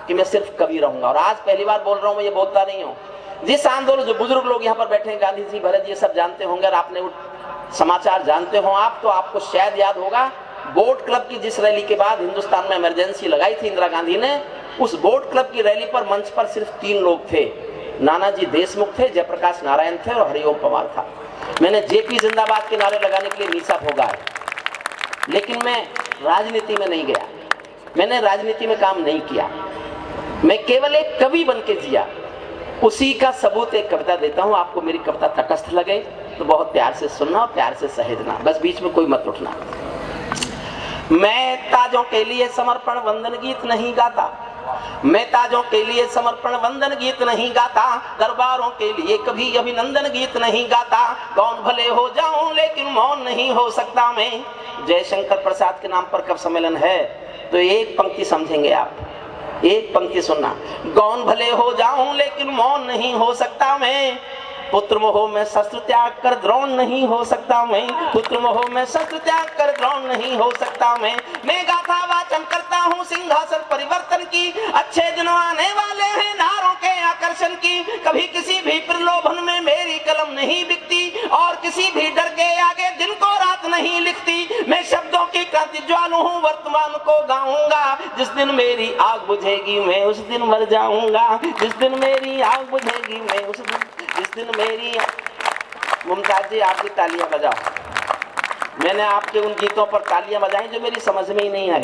कि मैं सिर्फ कवि रहूंगा। और आज पहली बार बोल रहा हूं, मैं ये बोलता नहीं हूं। जिस आंदोलन, जो बुजुर्ग लोग यहाँ पर बैठे हैं, गांधी जी, भरत जी, ये सब जानते होंगे। और आपने वो समाचार जानते हो आप, तो आपको शायद याद होगा बोट क्लब की जिस रैली के बाद हिंदुस्तान में इमरजेंसी लगाई थी इंदिरा गांधी ने, उस बोट क्लब की रैली पर मंच पर सिर्फ 3 लोग थे। नानाजी देशमुख थे, जयप्रकाश नारायण थे और हरिओम पवार था। मैंने जेपी जिंदाबाद के नारे लगाने के लिए मीसा भोगा है, लेकिन मैं राजनीति में नहीं गया, मैंने राजनीति में काम नहीं किया। मैं केवल एक कवि बन के जिया। उसी का सबूत एक कविता देता हूं आपको। मेरी कविता तटस्थ लगे तो बहुत प्यार से सुनना और प्यार से सहेजना, बस बीच में कोई मत उठना। मैं ताजों के लिए समर्पण वंदन गीत नहीं गाता, मैं ताजों के लिए समर्पण वंदन गीत नहीं गाता, दरबारों के लिए कभी अभिनंदन गीत नहीं गाता। कौन भले हो जाऊं लेकिन मौन नहीं हो सकता मैं। जयशंकर प्रसाद के नाम पर कब सम्मेलन है तो एक पंक्ति समझेंगे आप, एक पंक्ति सुनना। गौन भले हो जाऊं लेकिन मौन नहीं हो सकता मैं। पुत्र मोह में शस्त्र त्याग कर द्रोण नहीं हो सकता मैं। पुत्र मोह में शस्त्र त्याग कर द्रोण नहीं हो सकता मैं गाथा वाचन करता हूँ सिंहासन परिवर्तन की। अच्छे दिन आने वाले हैं नारों के आकर्षण की। कभी किसी भी प्रलोभन में मेरी कलम नहीं बिकती और किसी भी डर के या नहीं लिखती, मैं शब्दों की क्रांति ज्वालू हूँ, वर्तमान को गाऊंगा। जिस दिन मेरी आग बुझेगी मैं उस दिन मर जाऊंगा, जिस दिन मेरी आग बुझेगी मैं उस दिन, जिस दिन मेरी। मुमताज जी आप भी तालियां बजाओ। मैंने आपके उन गीतों पर तालियां बजाई जो मेरी समझ में ही नहीं आई,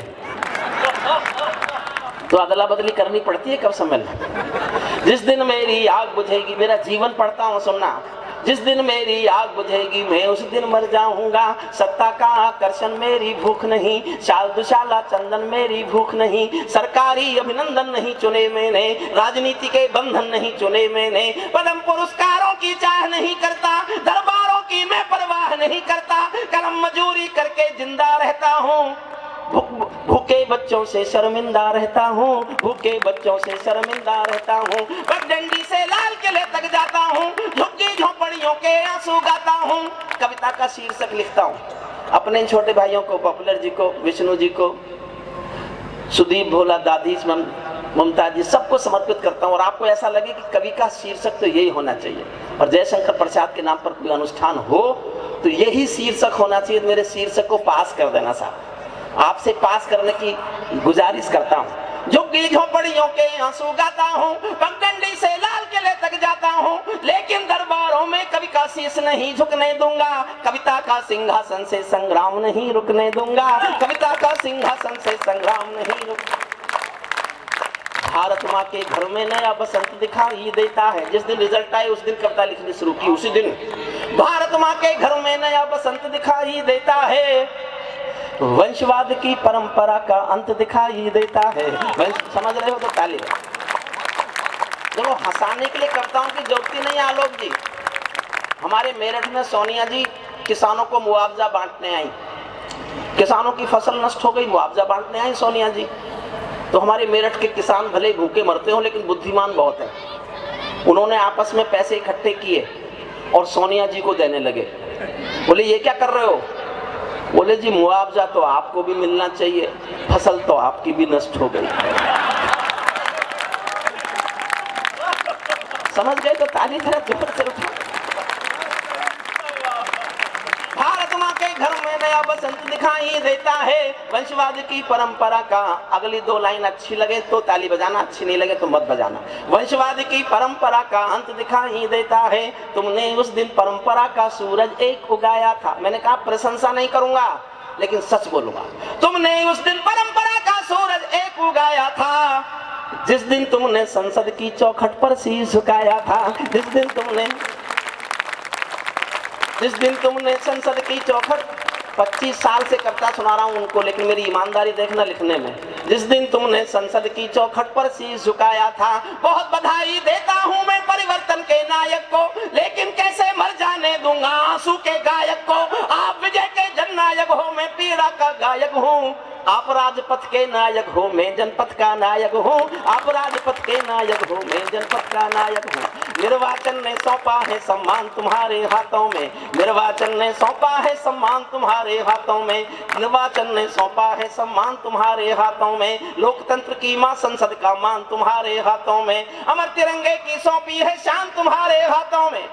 तो अदला बदली करनी पड़ती है कब समझ में। जिस दिन मेरी आग बुझेगी, मेरा जीवन पढ़ता हूँ सुनना, जिस दिन मेरी आग बुझेगी मैं उस दिन मर जाऊंगा। सत्ता का आकर्षण मेरी भूख नहीं, शाल दुशाला चंदन मेरी भूख नहीं, सरकारी अभिनंदन नहीं चुने मैंने, राजनीति के बंधन नहीं चुने मैंने, पद्म पुरस्कारों की चाह नहीं करता, दरबारों की मैं परवाह नहीं करता, कलम मजूरी करके जिंदा रहता हूँ, भूखे बच्चों से शर्मिंदा रहता हूँ, भूखे बच्चों से शर्मिंदा रहता हूँ, पगडंडी से लाल किले तक जाता हूँ, झुग्गी झोपड़ियों के आंसू गाता हूँ। कविता का शीर्षक लिखता हूँ, अपने छोटे भाइयों को, पॉपुलर जी को, विष्णु जी को, सुदीप भोला, दादी, मुमताज जी, सबको समर्पित करता हूँ। और आपको ऐसा लगे कि कवि का शीर्षक तो यही होना चाहिए, और जयशंकर प्रसाद के नाम पर कोई अनुष्ठान हो तो यही शीर्षक होना चाहिए। मेरे शीर्षक को पास कर देना साहब, आपसे पास करने की गुजारिश करता हूँ। झुग्गी झोपड़ियों के आंसू गाता हूँ, पगडंडी से लाल किले तक जाता हूँ, लेकिन दरबारों में कवि का शीश नहीं झुकने दूंगा, कविता का सिंहासन से संग्राम नहीं रुकने दूंगा, कविता का सिंहासन से संग्राम नहीं रुक। भारत माँ के घर में नया बसंत दिखाई देता है, जिस दिन रिजल्ट आए उस दिन कविता लिखनी शुरू की, उसी दिन भारत माँ के घर में नया बसंत दिखाई देता है, वंशवाद की परंपरा का अंत दिखाई देता है। समझ रहे हो तो ताली। देखो हंसाने के लिए कविताओं की जरूरत नहीं है। आलोक जी, हमारे मेरठ में सोनिया जी किसानों को मुआवजा बांटने आई, किसानों की फसल नष्ट हो गई, मुआवजा बांटने आई सोनिया जी। तो हमारे मेरठ के किसान भले भूखे मरते हो लेकिन बुद्धिमान बहुत है, उन्होंने आपस में पैसे इकट्ठे किए और सोनिया जी को देने लगे। बोले ये क्या कर रहे हो? बोले जी मुआवजा तो आपको भी मिलना चाहिए, फसल तो आपकी भी नष्ट हो गई। समझ गए तो ताली जरा जोर से उठा। भारत माँ के घर में नया बसंत दिखाई देता है, वंशवाद की परंपरा का। अगली दो लाइन अच्छी लगे तो ताली बजाना, अच्छी नहीं लगे तो मत बजाना। वंशवाद की परंपरा का अंत दिखाई देता है, तुमने उस दिन परंपरा का सूरज एक उगाया था। मैंने कहा प्रशंसा नहीं करूंगा लेकिन सच बोलूंगा। तुमने उस दिन परंपरा का सूरज एक उगाया था, जिस दिन तुमने संसद की चौखट पर शीश झुकाया था, जिस दिन तुमने संसद की चौखट। 25 साल से कविता सुना रहा हूं उनको, लेकिन मेरी ईमानदारी देखना लिखने में। जिस दिन तुमने संसद की चौखट पर शीश झुकाया था, बहुत बधाई देता हूं मैं परिवर्तन के नायक को, लेकिन कैसे मर जाने दूंगा आंसू के गायक को। आप विजय के जननायक हो, मैं पीड़ा का गायक हूँ। आप राजपथ के नायक हो, मैं जनपथ का नायक हूँ। आप राजपथ के नायक हो, मैं जनपथ का नायक हूँ। निर्वाचन ने सौंपा है सम्मान तुम्हारे हाथों में, निर्वाचन ने सौंपा है सम्मान तुम्हारे हाथों में, निर्वाचन ने सौंपा है सम्मान तुम्हारे हाथों में। लोकतंत्र की मां संसद का मान तुम्हारे हाथों में, अमर तिरंगे की सौंपी है शान तुम्हारे हाथों में।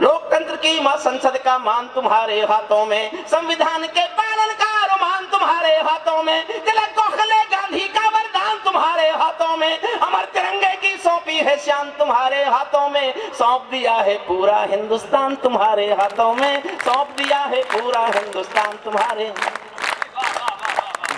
लोकतंत्र की मां संसद का मान तुम्हारे हाथों में, संविधान के पालन का अरमान तुम्हारे हाथों में, तिलक गोखले गांधी का वरदान तुम्हारे हाथों में। अमर तिरंगे की सौंपी है शान तुम्हारे हाथों में, सौंप दिया है पूरा हिंदुस्तान तुम्हारे हाथों में, सौंप दिया है पूरा हिंदुस्तान तुम्हारे।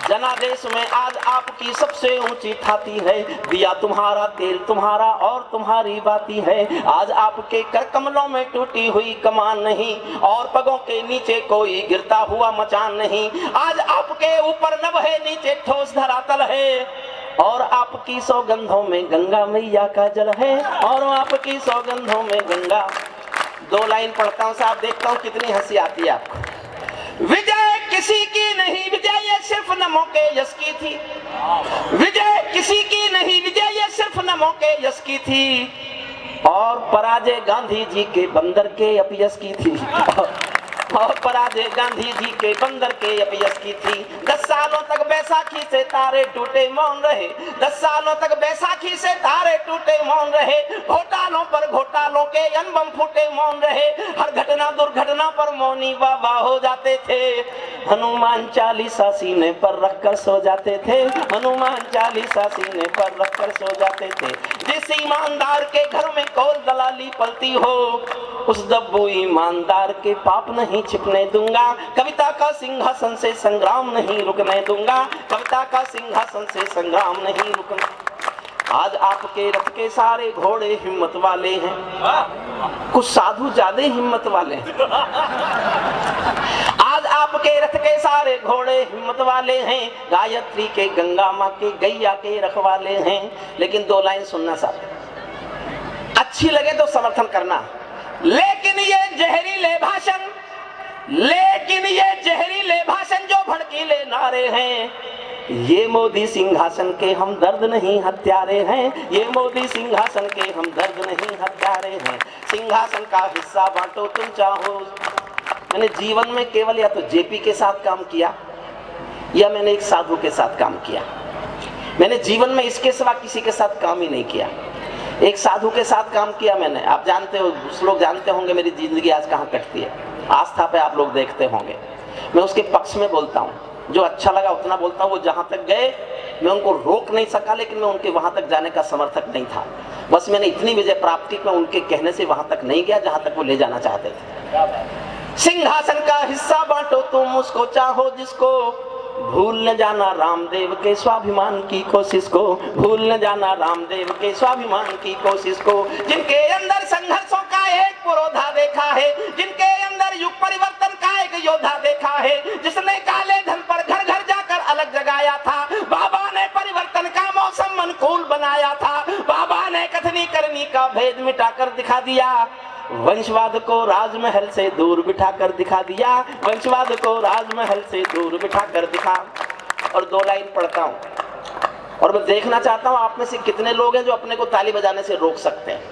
जनादेश में आज आपकी सबसे ऊंची थाती है, दिया तुम्हारा तेल तुम्हारा और तुम्हारी बाती है। आज आपके कर कमलों में टूटी हुई कमान नहीं, और पगों के नीचे कोई गिरता हुआ मचान नहीं। आज आपके ऊपर नभ है, नीचे ठोस धरातल है, और आपकी सौगंधों में गंगा मैया का जल है, और आपकी सौगंधों में गंगा। 2 लाइन पढ़ता हूँ साहब, देखता हूँ कितनी हंसी आती है आपको। विजय किसी की नहीं, विजय ये सिर्फ नमों के यश की थी। विजय किसी की नहीं, विजय ये सिर्फ नमों के यश की थी, और पराजय गांधी जी के बंदर के अपयश की थी। और पराजय गांधी जी के बंदर के अपयश की थी। 10 सालों तक बैसाखी से तारे टूटे मौन रहे, 10 सालों तक बैसाखी से तारे टूटे मौन रहे, घोटालों पर घोटालों के अनबम फूटे मौन रहे, हर घटना दुर्घटना पर मौनी बाबा हो जाते थे। हनुमान चालीसा सीने पर रखकर सो जाते थे, हनुमान चालीसा सीने पर रखकर सो जाते थे। जिस ईमानदार के घर में कौल दलाली पलती हो, उस दब्बू ईमानदार के पाप नहीं छिपने दूंगा। कविता का सिंहासन से संग्राम नहीं रुकने दूंगा, कविता का सिंहासन से संग्राम नहीं रुकने। आज आपके रथ के सारे घोड़े हिम्मत वाले हैं, कुछ साधु ज्यादा हिम्मत वाले हैं। आज आपके रथ के सारे घोड़े हिम्मत वाले हैं, गायत्री के, गंगा माँ के, गैया के रखवाले हैं। लेकिन 2 लाइन सुनना साहब, अच्छी लगे तो समर्थन करना, लेकिन ये जहरीले भाषण, लेकिन ये जहरीले भाषण जो भड़कीले नारे हैं, ये मोदी सिंहासन के हम दर्द नहीं हत्यारे हैं, ये मोदी सिंहासन के हम दर्द नहीं हत्यारे हैं। सिंहासन का हिस्सा बांटो तुम चाहो। मैंने जीवन में केवल या तो जेपी के साथ काम किया या मैंने एक साधु के साथ काम किया। मैंने जीवन में इसके सिवा किसी के साथ काम ही नहीं किया। एक साधु के साथ काम किया मैंने। आप जानते हो, लोग जानते होंगे मेरी जिंदगी आज कहाँ कटती है। आस्था पे आप लोग देखते होंगे, मैं उसके पक्ष में बोलता हूँ, जो अच्छा लगा उतना बोलता हूँ। वो जहाँ तक गए मैं उनको रोक नहीं सका, लेकिन मैं उनके वहाँ तक जाने का समर्थक नहीं था। बस मैंने इतनी विजय प्राप्त की, मैं उनके कहने से वहाँ तक नहीं गया जहाँ तक वो ले जाना चाहते थे। सिंहासन का हिस्सा बांटो तुम उसको चाहो जिसको, भूल न जाना रामदेव के स्वाभिमान की कोशिश को, भूल न जाना रामदेव के स्वाभिमान की कोशिश को। जिनके अंदर संघर्षों का एक पुरोधा देखा है, जिनके अंदर युग परिवर्तन का एक योद्धा देखा है, जिसने काले धन पर घर घर जाकर अलग जगाया था। बाबा ने परिवर्तन का मौसम अनुकूल बनाया था, बाबा ने कथनी करनी का भेद मिटाकर दिखा दिया। वंशवाद को राजमहल से दूर बिठाकर दिखा दिया, वंशवाद को राजमहल से दूर बिठाकर दिखा। और 2 लाइन पढ़ता हूँ और मैं देखना चाहता हूँ आप में से कितने लोग हैं जो अपने को ताली बजाने से रोक सकते हैं,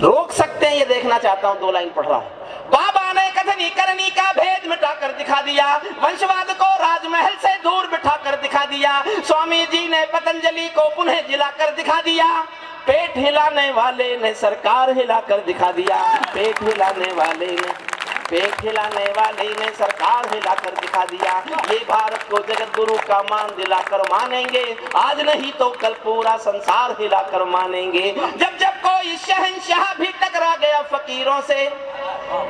रोक सकते हैं, ये देखना चाहता हूँ। 2 लाइन पढ़ रहा हूँ। बाबा ने कथनी करनी का भेद मिटाकर दिखा दिया, वंशवाद को राजमहल से दूर बिठाकर दिखा दिया। स्वामी जी ने पतंजलि को पुनः जिलाकर दिखा दिया। पेट हिलाने वाले ने सरकार हिलाकर दिखा दिया, पेट हिलाने वाले ने, पेट हिलाने वाले ने सरकार हिलाकर दिखा दिया। ये भारत को जगत गुरु का मान दिलाकर मानेंगे, आज नहीं तो कल पूरा संसार हिलाकर मानेंगे। जब जब कोई शहंशाह भी टकरा गया फकीरों से,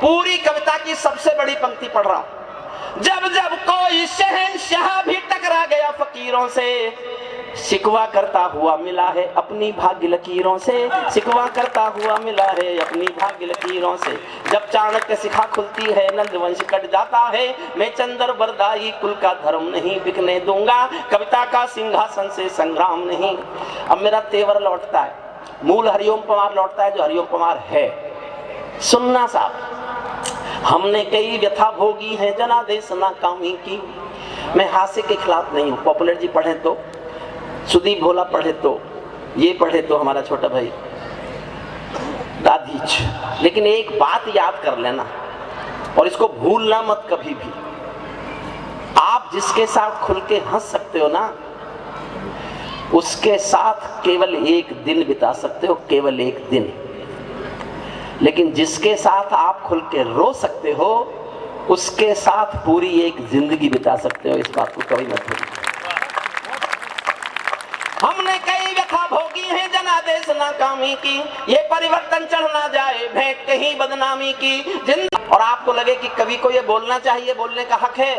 पूरी कविता की सबसे बड़ी पंक्ति पढ़ रहा हूं। जब जब कोई शहंशाह भी टकरा गया फकीरों से, शिकवा करता हुआ मिला है अपनी भाग्य लकीरों से, शिकवा करता हुआ मिला है अपनी भाग्य लकीरों से। जब चाणक्य शिखा खुलती है नंदवंश कट जाता है, मैं चंद्र बरदाई कुल का धर्म नहीं बिकने दूंगा, कविता का सिंहासन से संग्राम नहीं। अब मेरा तेवर लौटता है, मूल हरिओम पवार लौटता है जो हरिओम पवार है। सुनना साहब, हमने कई व्यथा भोगी है जनादेश नाकामी की। मैं हास्य के खिलाफ नहीं हूँ। पॉपुलर जी पढ़े तो, सुदीप भोला पढ़े तो, ये पढ़े तो हमारा छोटा भाई दादीच, लेकिन एक बात याद कर लेना और इसको भूलना मत कभी भी। आप जिसके साथ खुल के हंस सकते हो ना, उसके साथ केवल एक दिन बिता सकते हो, केवल एक दिन। लेकिन जिसके साथ आप खुल के रो सकते हो, उसके साथ पूरी एक जिंदगी बिता सकते हो। इस बात को कभी मत भूलिए। हमने कई व्यथा भोगी है जनादेश नाकामी की, ये परिवर्तन चढ़ना जाए भेंट कहीं बदनामी की। और आपको लगे कि कवि को ये बोलना चाहिए, बोलने का हक है,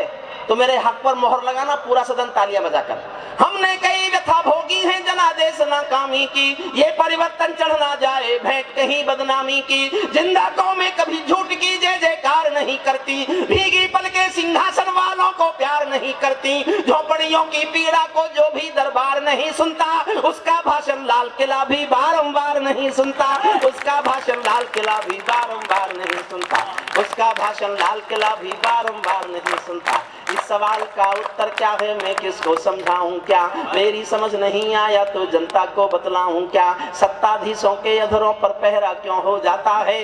तो मेरे हक पर मोहर लगाना, पूरा सदन तालियां बजाकर। हमने कई व्यथा भोगी है जनादेश नाकामी की, ये परिवर्तन चढ़ना जाए भेंट कहीं बदनामी की। जिंदा कौमें कभी झूठ की जय जयकार नहीं करती, भीगी पल के सिंहासन वालों को प्यार नहीं करती। झोपड़ियों की पीड़ा को जो भी दरबार नहीं सुनता, उसका भाषण लाल किला भी बारंबार नहीं सुनता, उसका भाषण लाल किला भी बारंबार नहीं सुनता, उसका भाषण लाल किला भी बारंबार नहीं सुनता। इस सवाल का उत्तर क्या है, मैं किसको समझाऊं क्या, मेरी समझ नहीं आया तो जनता को बतलाऊं क्या। सत्ताधीशों के अधरों पर पहरा क्यों हो जाता है,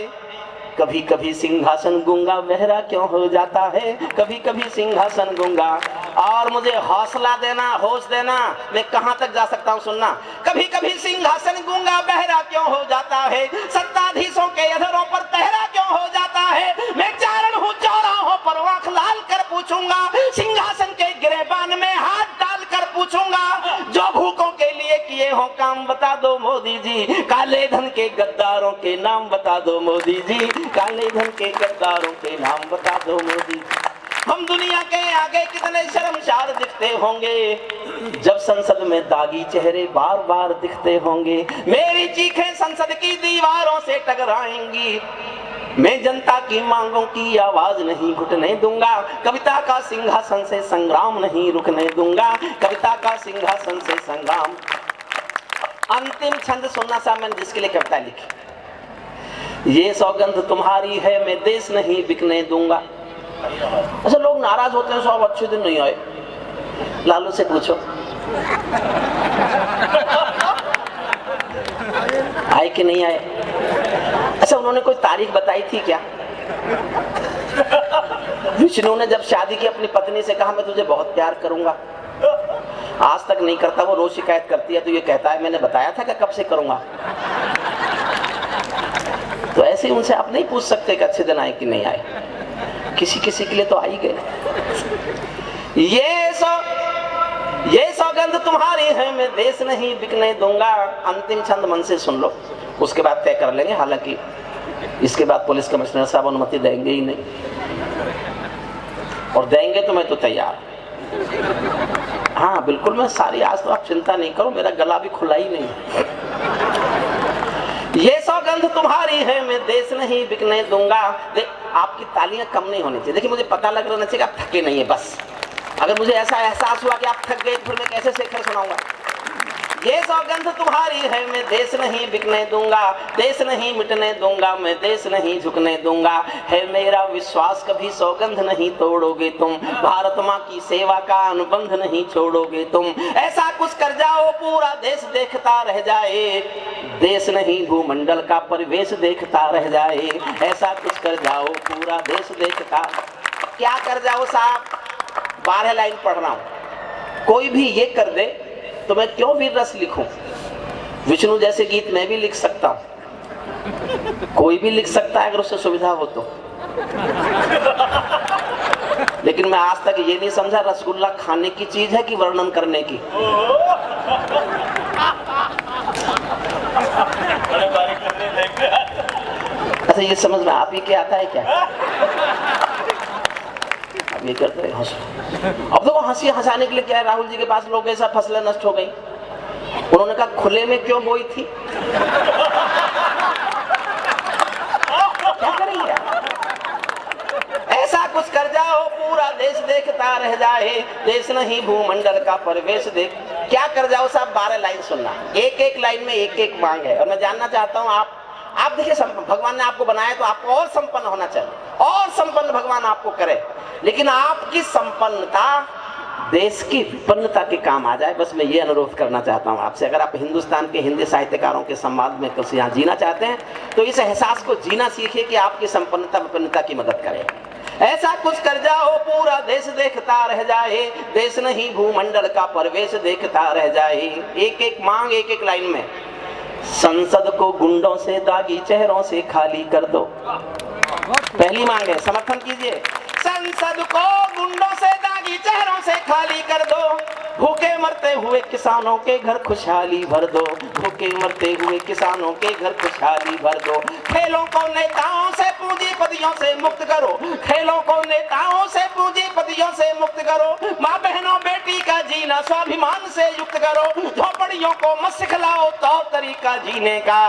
कभी कभी सिंहासन गूंगा बहरा क्यों हो जाता है, कभी कभी सिंहासन गूंगा। और मुझे हौसला देना, होश देना, मैं कहां तक जा सकता हूं सुनना। कभी कभी सिंहासन गूंगा बहरा क्यों हो जाता है, सत्ताधीशों के अधरों पर पहरा क्यों हो जाता है। मैं चारण हूं चौराहों पर आंख लाल कर पूछूंगा, सिंहासन के गिरेबान में हाथ डाल कर पूछूंगा। जो भूखों के लिए किए हो काम बता दो मोदी जी, काले धन के गद्दारों के नाम बता दो मोदी जी, काले धन के गद्दारों के नाम बता दो मोदी। हम दुनिया के आगे कितने शर्मसार दिखते होंगे जब संसद में दागी चेहरे बार बार दिखते होंगे। मेरी चीखें संसद की दीवारों से टकराएंगी, मैं जनता की मांगों की आवाज नहीं घुटने दूंगा। कविता का सिंहासन से संग्राम नहीं रुकने दूंगा, कविता का सिंहासन से संग्राम। अंतिम छंद सुनना सा मैंने जिसके लिए कविता लिखी। ये सौगंध तुम्हारी है मैं देश नहीं बिकने दूंगा। अच्छा, लोग नाराज होते हैं, सब अच्छे दिन नहीं आए। लालू से पूछो आए कि नहीं आए। अच्छा, उन्होंने कोई तारीख बताई थी क्या? विष्णु ने जब शादी की अपनी पत्नी से कहा मैं तुझे बहुत प्यार करूंगा, आज तक नहीं करता। वो रोज शिकायत करती है तो ये कहता है मैंने बताया था कि कब से करूंगा। तो ऐसे ही उनसे आप नहीं पूछ सकते कि अच्छे दिन आए कि नहीं आए, किसी किसी के लिए तो आ ही गए। ये सौगंध तुम्हारी है मैं देश नहीं बिकने दूंगा। अंतिम छंद मन से सुन लो, उसके बाद तय कर लेंगे। हालांकि इसके बाद पुलिस कमिश्नर साहब अनुमति देंगे ही नहीं, और देंगे तो मैं तो तैयार। हाँ बिल्कुल, मैं सारी, आज तो आप चिंता नहीं करो, मेरा गला भी खुला ही नहीं। ये सौगंध तुम्हारी है मैं देश नहीं बिकने दूंगा। आपकी तालियां कम नहीं होनी चाहिए। देखिए, मुझे पता लग रहा चाहिए आप थके नहीं है, बस। अगर मुझे ऐसा एहसास हुआ कि आप थक गए फिर मैं कैसे शेखर सुनाऊंगा। ये सौगंध तुम्हारी है मैं देश नहीं बिकने दूंगा, देश नहीं मिटने दूंगा, मैं देश नहीं झुकने दूंगा। है मेरा विश्वास कभी सौगंध नहीं तोड़ोगे तुम, भारत माँ की सेवा का अनुबंध नहीं छोड़ोगे तुम। ऐसा कुछ कर जाओ पूरा देश देखता रह जाए, देश नहीं भूमंडल का परिवेश देखता रह जाए। ऐसा कुछ कर जाओ पूरा देश देखता। क्या कर जाओ साहब? 12 लाइन पढ़ रहा हूं। कोई भी ये कर दे तो मैं क्यों वीर रस लिखूं? विष्णु जैसे गीत मैं भी लिख सकता हूं, कोई भी लिख सकता है अगर उससे सुविधा हो तो। लेकिन मैं आज तक ये नहीं समझा रसगुल्ला खाने की चीज है कि वर्णन करने की। अच्छा, ये समझ में आप ही क्या आता है क्या? अब ये करते हैं हंसो। अब देखो, हंसी हंसाने के लिए क्या है? राहुल जी के पास लोग ऐसा फसलें नष्ट हो गई, उन्होंने कहा खुले में क्यों बोई थी। क्या करेंगे? ऐसा कुछ कर जाओ पूरा देश देखता रह जाए, देश नहीं भूमंडल का परिवेश देख। क्या कर जाओ साहब? 12 लाइन सुनना, एक एक लाइन में एक एक मांग है। और मैं जानना चाहता हूँ आप देखिए, भगवान ने आपको बनाया तो आपको और संपन्न होना चाहिए, और संपन्न भगवान आपको करे, लेकिन आपकी संपन्नता देश की विपन्नता के काम आ जाए। बस मैं ये अनुरोध करना चाहता हूँ आपसे। अगर आप हिंदुस्तान के हिंदी साहित्यकारों के संवाद में कुछ यहाँ जीना चाहते हैं तो इस एहसास को जीना सीखिए कि आपकी संपन्नता विपन्नता की मदद करे। ऐसा कुछ कर जाओ पूरा देश देखता रह जाए, देश नहीं भूमंडल का परिवेश देखता रह जाए। एक एक मांग एक एक लाइन में। संसद को गुंडों से दागी चेहरों से खाली कर दो। पहली मांग है, समर्थन कीजिए। संसद को गुंडों से दागी चेहरों से खाली कर दो, भूखे मरते हुए किसानों के घर खुशहाली भर दो, भूखे मरते हुए किसानों के घर खुशहाली भर दो। खेलों को नेताओं से पूंजीपतियों से मुक्त करो, खेलों को नेताओं से पूंजीपतियों से मुक्त करो। माँ बहनों बेटी का जीना स्वाभिमान से युक्त करो, झोपड़ियों को मत सिखलाओ तौर तरीका जीने का।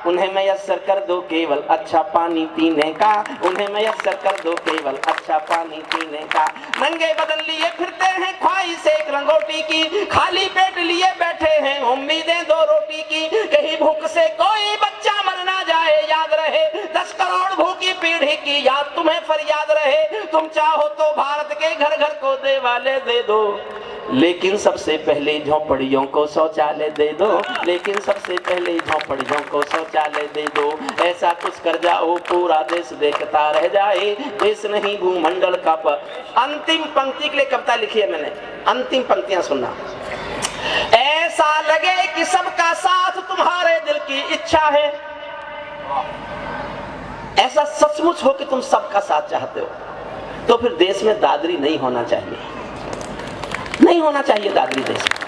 उन्हें मयस्सर कर दो केवल अच्छा पानी पीने का, उन्हें मयस्सर कर दो केवल अच्छा पानी पीने का। नंगे बदन लिए फिरते हैं ख्वाहिश एक लंगोटी की, खाली पेट लिए बैठे हैं उम्मीदें 2 रोटी की। कहीं भूख से कोई बच्चा मर ना जाए, याद रहे 10 करोड़ भूखी पीढ़ी की याद तुम्हें फरियाद रहे। तुम चाहो तो भारत के घर घर को देवाले दे दो, लेकिन सबसे पहले झोंपड़ियों को शौचालय दे दो, लेकिन सबसे पहले झोंपड़ियों को शौचालय दे दो। ऐसा कुछ कर जाओ पूरा देश देखता रह जाए, देश नहीं भूमंडल का अंतिम पंक्ति के लिए कविता लिखी है मैंने, अंतिम पंक्तियां सुनना। ऐसा लगे कि सबका साथ तुम्हारे दिल की इच्छा है, ऐसा सचमुच हो कि तुम सबका साथ चाहते हो, तो फिर देश में दादरी नहीं होना चाहिए, नहीं होना चाहिए दादरी देश में।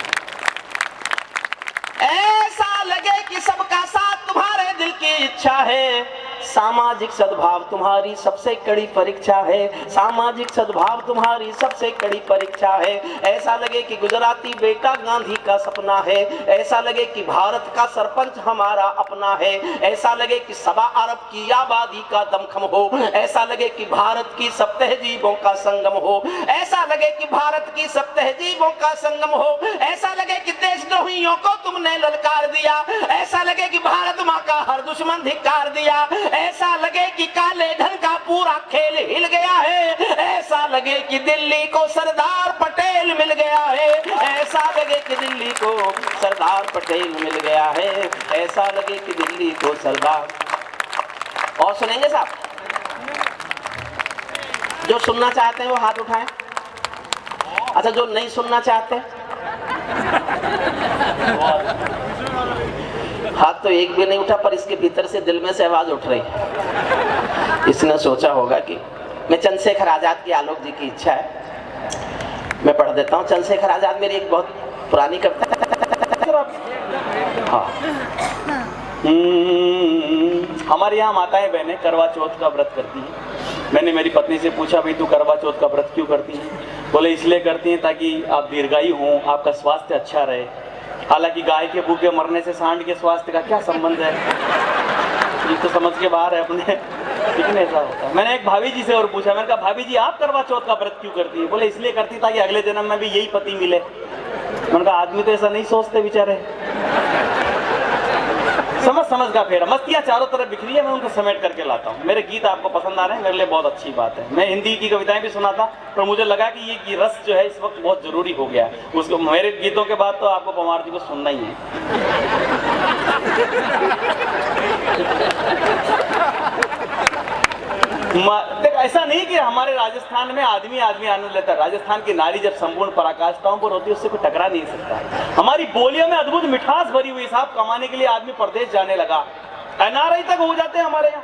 ऐसा लगे कि सबका साथ तुम्हारे दिल की इच्छा है, सामाजिक सद्भाव तुम्हारी सबसे कड़ी परीक्षा है, सामाजिक सद्भाव तुम्हारी सबसे कड़ी परीक्षा है। ऐसा लगे कि गुजराती बेटा गांधी का सपना है, ऐसा लगे कि भारत का सरपंच हमारा अपना है, ऐसा लगे कि 1.25 अरब की आबादी का दमखम हो, ऐसा लगे कि भारत की सब तहजीबों का संगम हो, ऐसा लगे कि भारत की सब तहजीबों का संगम हो, ऐसा लगे कि देशद्रोहियों को तुमने ललकार दिया, ऐसा लगे कि भारत माँ का हर दुश्मन धिक्कार दिया, ऐसा लगे कि काले धन का पूरा खेल हिल गया है, ऐसा लगे कि दिल्ली को सरदार पटेल मिल गया है, ऐसा लगे कि दिल्ली को सरदार पटेल मिल गया है, ऐसा लगे कि दिल्ली को सरदार। और सुनेंगे साहब? जो सुनना चाहते हैं वो हाथ उठाएं। अच्छा, जो नहीं सुनना चाहते हाथ तो एक भी नहीं उठा, पर इसके भीतर से दिल में से आवाज उठ रही है। इसने सोचा होगा कि मैं चंद्रशेखर आजाद की, आलोक जी की इच्छा है, मैं पढ़ देता हूँ। चंद्रशेखर आजाद मेरी एक बहुत पुरानी कविता। हाँ, हमारे यहाँ माताएं बहनें करवा चौथ का व्रत करती हैं। मैंने मेरी पत्नी से पूछा, भाई तू करवा चौथ का व्रत क्यों करती है? बोले इसलिए करती हैं ताकि आप दीर्घायु हों, आपका स्वास्थ्य अच्छा रहे। हालांकि गाय के भूखे मरने से सांड के स्वास्थ्य का क्या संबंध है, ये तो समझ के बाहर है अपने, लेकिन ऐसा होता है। मैंने एक भाभी जी से और पूछा, मैंने कहा भाभी जी आप करवा चौथ का व्रत क्यों करती है? बोले इसलिए करती ताकि अगले जन्म में भी यही पति मिले। मैंने कहा आदमी तो ऐसा नहीं सोचते बेचारे। समझ का फेरा, मस्तियां चारों तरफ बिखरी है, मैं उनको समेट करके लाता हूँ। मेरे गीत आपको पसंद आ रहे हैं, मेरे लिए बहुत अच्छी बात है। मैं हिंदी की कविताएं भी सुनाता, पर मुझे लगा कि ये रस जो है इस वक्त बहुत जरूरी हो गया है। उसको मेरे गीतों के बाद तो आपको पवार जी को सुनना ही है। देख, ऐसा नहीं कि हमारे राजस्थान में आदमी आनंद लेता है। राजस्थान की नारी जब संपूर्ण पराकाष्ठाओं पर होती है उससे कोई टकरा नहीं सकता। हमारी बोलियों में अद्भुत मिठास भरी हुई। साहब, कमाने के लिए आदमी परदेश जाने लगा, एनआरआई तक हो जाते हैं हमारे यहाँ,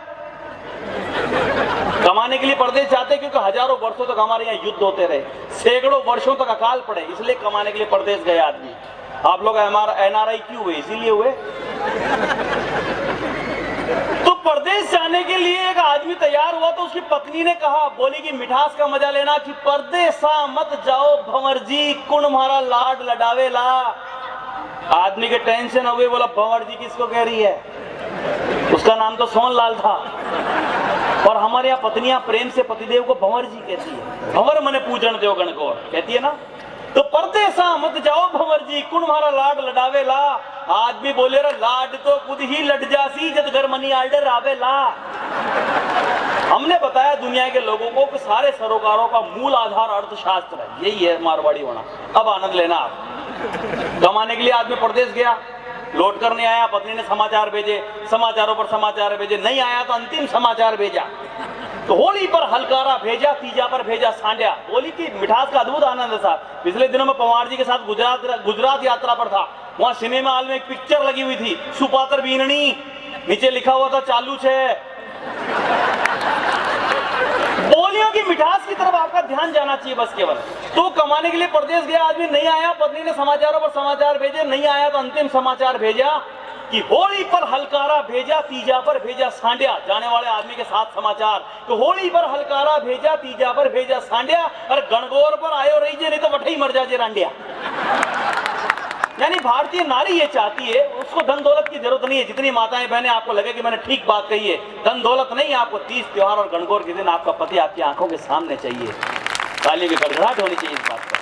कमाने के लिए परदेश जाते हैं, क्योंकि हजारों वर्षों तक हमारे यहाँ युद्ध होते रहे, सैकड़ों वर्षों तक अकाल पड़े, इसलिए कमाने के लिए परदेश गए आदमी। आप लोग एनआरआई क्यों हुए? इसीलिए हुए। तो परदेश जाने के लिए एक आदमी तैयार हुआ तो उसकी पत्नी ने कहा, बोली कि मिठास का मजा लेना कि परदेसा मत जाओ भंवर जी, कुण मारा लाड लडावेला। आदमी के टेंशन हो गई, बोला भंवर जी किसको कह रही है? उसका नाम तो सोनलाल था। और हमारे यहाँ पत्नियां प्रेम से पतिदेव को भंवर जी कहती है। भंवर मने पूजन देव गणगौर कहती है ना। तो परदेसा मत जाओ भंवर जी, कुण मारा लाड लडावेला। आदमी बोले रे लाड तो खुद ही लट जासी जब घर मनी आर्डर आवेला। हमने बताया दुनिया के लोगों को कि सारे सरोकारों का मूल आधार अर्थशास्त्र है, यही है मारवाड़ी होना। अब आनंद लेना आप। कमाने के लिए आदमी परदेश गया, लौट कर नहीं आया, पत्नी ने समाचार भेजे, समाचारों पर समाचार भेजे, नहीं आया तो अंतिम समाचार भेजा। तो होली पर हलकारा भेजा, तीजा पर भेजा सांड्या। होली की मिठास का अद्भुत आनंद है साहब। पिछले दिनों में पवार जी के साथ गुजरात यात्रा पर था। वहां सिनेमा हॉल में एक पिक्चर लगी हुई थी, सुपात्र बीननी, नीचे लिखा हुआ था चालू छे। बोलियों की मिठास की तरफ आपका ध्यान जाना चाहिए बस केवल। तो कमाने के लिए परदेश गया आदमी, नहीं आया, पत्नी ने समाचारों पर समाचार भेजे, नहीं आया तो अंतिम समाचार भेजा कि होली पर हलकारा भेजा, तीजा पर भेजा सांड्या। जाने वाले आदमी के साथ समाचार तो होली पर हलकारा भेजा, तीजा पर भेजा सांड्या, और गणगौर पर आयो रही जे, नहीं तो वठे ही मर जाजे रांडिया। यानी भारतीय नारी ये चाहती है, उसको धन दौलत की जरूरत नहीं है। जितनी माताएं बहनें आपको लगे कि मैंने ठीक बात कही है, धन दौलत नहीं, आपको तीज त्योहार और गणगौर के दिन आपका पति आपकी आंखों के सामने चाहिए। तालियों की गड़गड़ाहट होनी चाहिए इस बात पर,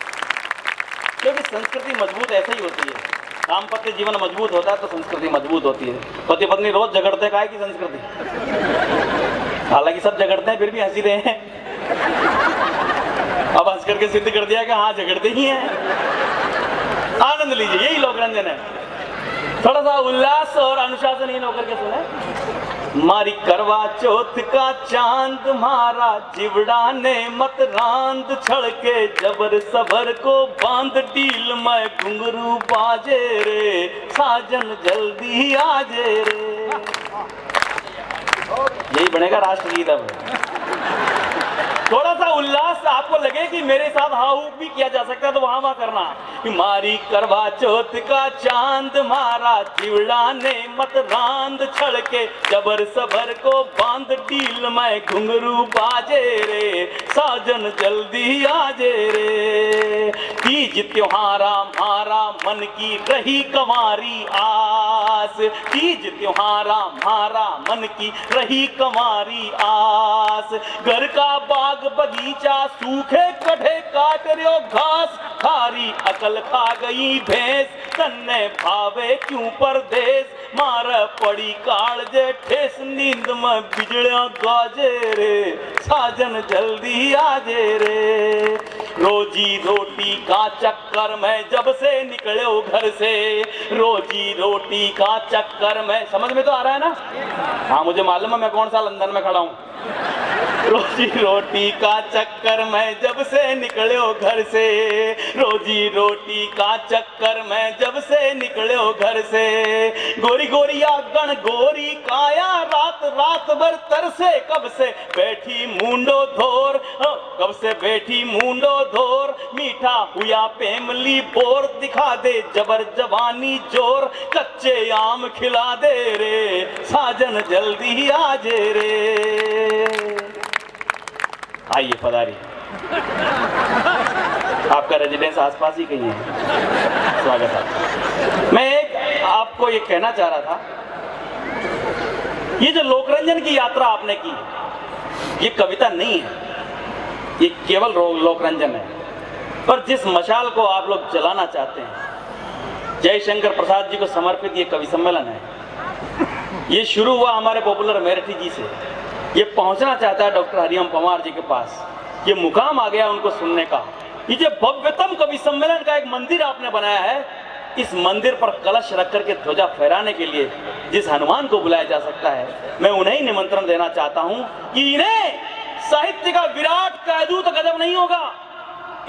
क्योंकि संस्कृति मजबूत ऐसे ही होती है। दाम्पत्य जीवन मजबूत होता है तो संस्कृति मजबूत होती है। पति पत्नी रोज झगड़ते काहे की संस्कृति? हालांकि सब झगड़ते हैं फिर भी हंसी रहे हैं। अब हंस करके सिद्ध कर दिया कि हाँ झगड़ते ही हैं। आनंद लीजिए, यही लोक रंजन है। थोड़ा सा उल्लास और अनुशासनहीन होकर के सुने। मारी करवा चौथ का चांद मारा, जिवड़ा ने मत रांद, छड़ के जबर सबर को बांध, डील में घुंघरू बाजे रे, साजन जल्दी आजे रे। यही बनेगा राष्ट्रगीत। अब थोड़ा सा उल्लास आपको लगे कि मेरे साथ हाउ भी किया जा सकता है तो वहां करना। मारी करवा चौथ का चांद मारा, चिवड़ा ने मत रांद, छड़ के जबर सबर को बांध, डील में घुंघरू बाजे रे, साजन जल्दी आजे रे। तीज त्योहारा मारा, मन की रही कंवारी आस, तीज त्योहारा मारा, मन की रही कंवारी आस। घर का बाग बगीचा सूखे कढ़े काट रहे घास, खारी अकल खा गई भैंस, तन्ने भावे क्यों परदेस, मार पड़ी कालजे ठेस, नींद में बिजलियां गाजे रे, साजन जल्दी आजे रे। रोजी रोटी का चक्कर में जब से निकले हो घर से, रोजी रोटी का चक्कर में, समझ में तो आ रहा है ना? हाँ मुझे मालूम है मैं कौन सा लंदन में खड़ा हूँ। रोजी रोटी का चक्कर में जब से निकले हो घर से, रोजी रोटी का चक्कर में जब से निकले हो घर से। गोरी गोरिया गण गोरी काया, रात रात भर तरसे, कब से बैठी मुंडो धोर, कब से बैठी मुंडो धोर, मीठा हुआ पेमली बोर, दिखा दे जबर जवानी जोर, कच्चे आम खिला दे रे, साजन जल्दी आजे रे। आइए पधारिए, आपका रेजिडेंस आसपास ही कहीं है, स्वागत है। मैं एक आपको ये कहना चाह रहा था, ये जो लोकरंजन की यात्रा आपने की, ये कविता नहीं है, ये केवल लोकरंजन है। पर जिस मशाल को आप लोग जलाना चाहते हैं, जयशंकर प्रसाद जी को समर्पित ये कवि सम्मेलन है। ये शुरू हुआ हमारे पॉपुलर मेरठी जी से, ये पहुंचना चाहता है डॉक्टर हरिओम पंवार जी के पास, ये मुकाम आ गया उनको सुनने का। ये जो भव्यतम कवि सम्मेलन का एक मंदिर आपने बनाया है, इस मंदिर पर कलश रख करके ध्वजा फहराने के लिए जिस हनुमान को बुलाया जा सकता है, मैं उन्हें ही निमंत्रण देना चाहता हूं कि इन्हें साहित्य का विराट कह दूं तो गजब नहीं होगा,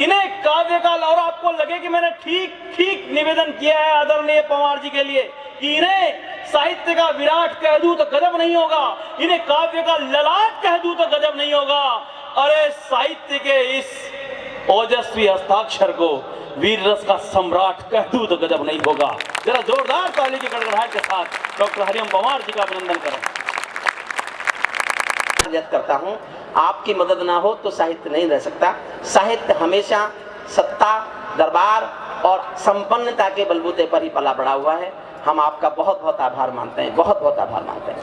इन्हें काव्य का, और आपको लगे कि मैंने ठीक ठीक निवेदन किया है आदरणीय पंवार जी के लिए कि इन्हें साहित्य का विराट कह दूं तो गजब नहीं होगा, इन्हें काव्य का ललाट कह दूं तो गजब नहीं होगा। अरे साहित्य के इस ओजस्वी हस्ताक्षर को वीर रस का सम्राट कह दूं तो गजब नहीं होगा। जरा जोरदार ताली की गड़गड़ाहट के साथ डॉक्टर हरिओम पंवार जी का अभिनंदन करें। करता हूं, आपकी मदद ना हो तो साहित्य नहीं रह सकता। साहित्य हमेशा सत्ता, दरबार और संपन्नता के बलबूते पर ही पला बढ़ा हुआ है। हम आपका बहुत बहुत आभार मानते हैं, बहुत बहुत आभार मानते हैं।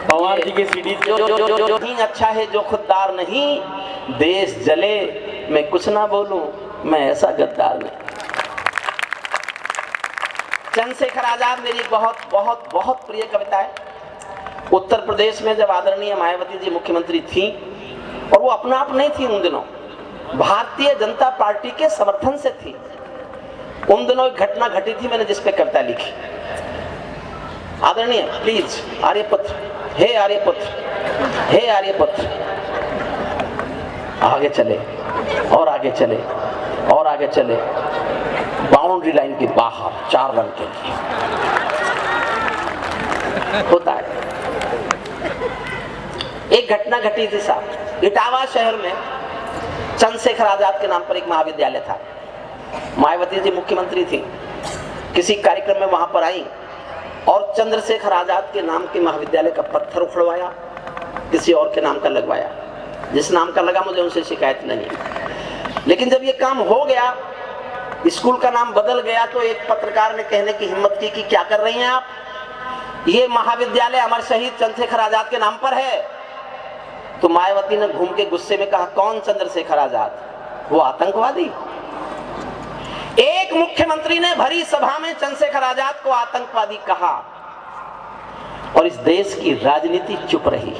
पंवार जी के सीडी जो ही अच्छा है जो खुददार नहीं, देश जले मैं कुछ ना बोलूं, मैं ऐसा गद्दार नहीं। चंद्रशेखर आजाद मेरी बहुत बहुत बहुत प्रिय कविता है। उत्तर प्रदेश में जब आदरणीय मायावती जी मुख्यमंत्री थी, और वो अपना आप नहीं थी उन दिनों, भारतीय जनता पार्टी के समर्थन से थी। उन दिनों एक घटना घटी थी, मैंने जिस पे कविता लिखी। आदरणीय प्लीज आर्यपुत्र, हे आर्यपुत्र, हे आर्यपुत्र, आगे चले और आगे चले और आगे चले, बाउंड्री लाइन के बाहर 4 रन के लिए होता है। एक घटना घटी थी साहब, इटावा शहर में चंद्रशेखर आजाद के नाम पर एक महाविद्यालय था। मायावती जी मुख्यमंत्री थी, किसी कार्यक्रम में वहां पर आई और चंद्रशेखर आजाद के नाम के महाविद्यालय का पत्थर उखड़वाया, किसी और के नाम का लगवाया। जिस नाम का लगा मुझे उनसे शिकायत नहीं है, लेकिन जब ये काम हो गया, स्कूल का नाम बदल गया, तो एक पत्रकार ने कहने की हिम्मत की कि क्या कर रही हैं आप, ये महाविद्यालय अमर शहीद चंद्रशेखर आजाद के नाम पर है। तो मायावती ने घूम के गुस्से में कहा, कौन चंद्रशेखर आजाद, वो आतंकवादी। एक मुख्यमंत्री ने भरी सभा में चंद्रशेखर आजाद को आतंकवादी कहा और इस देश की राजनीति चुप रही।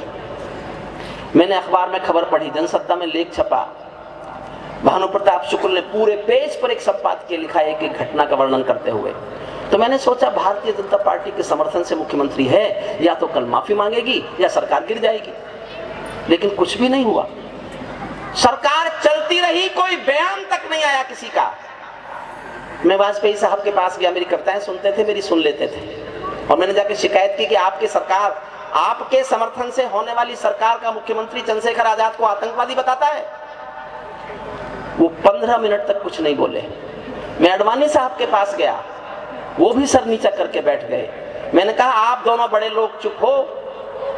मैंने अखबार में खबर पढ़ी, जनसत्ता में लेख छपा, भानु प्रताप शुक्ल ने पूरे पेज पर एक संपादकीय लिखा है एक घटना का वर्णन करते हुए। तो मैंने सोचा भारतीय जनता पार्टी के समर्थन से मुख्यमंत्री है, या तो कल माफी मांगेगी या सरकार गिर जाएगी, लेकिन कुछ भी नहीं हुआ। सरकार चलती रही, कोई बयान तक नहीं आया किसी का। मैं वाजपेयी साहब के पास गया, मेरी कविताएं सुनते थे, मेरी सुन लेते थे, और मैंने जाके शिकायत की कि आपकी सरकार, आपके समर्थन से होने वाली सरकार का मुख्यमंत्री चंद्रशेखर आजाद को आतंकवादी बताता है। वो 15 मिनट तक कुछ नहीं बोले। मैं अडवाणी साहब के पास गया, वो भी सर नीचा करके बैठ गए। मैंने कहा आप दोनों बड़े लोग चुप हो,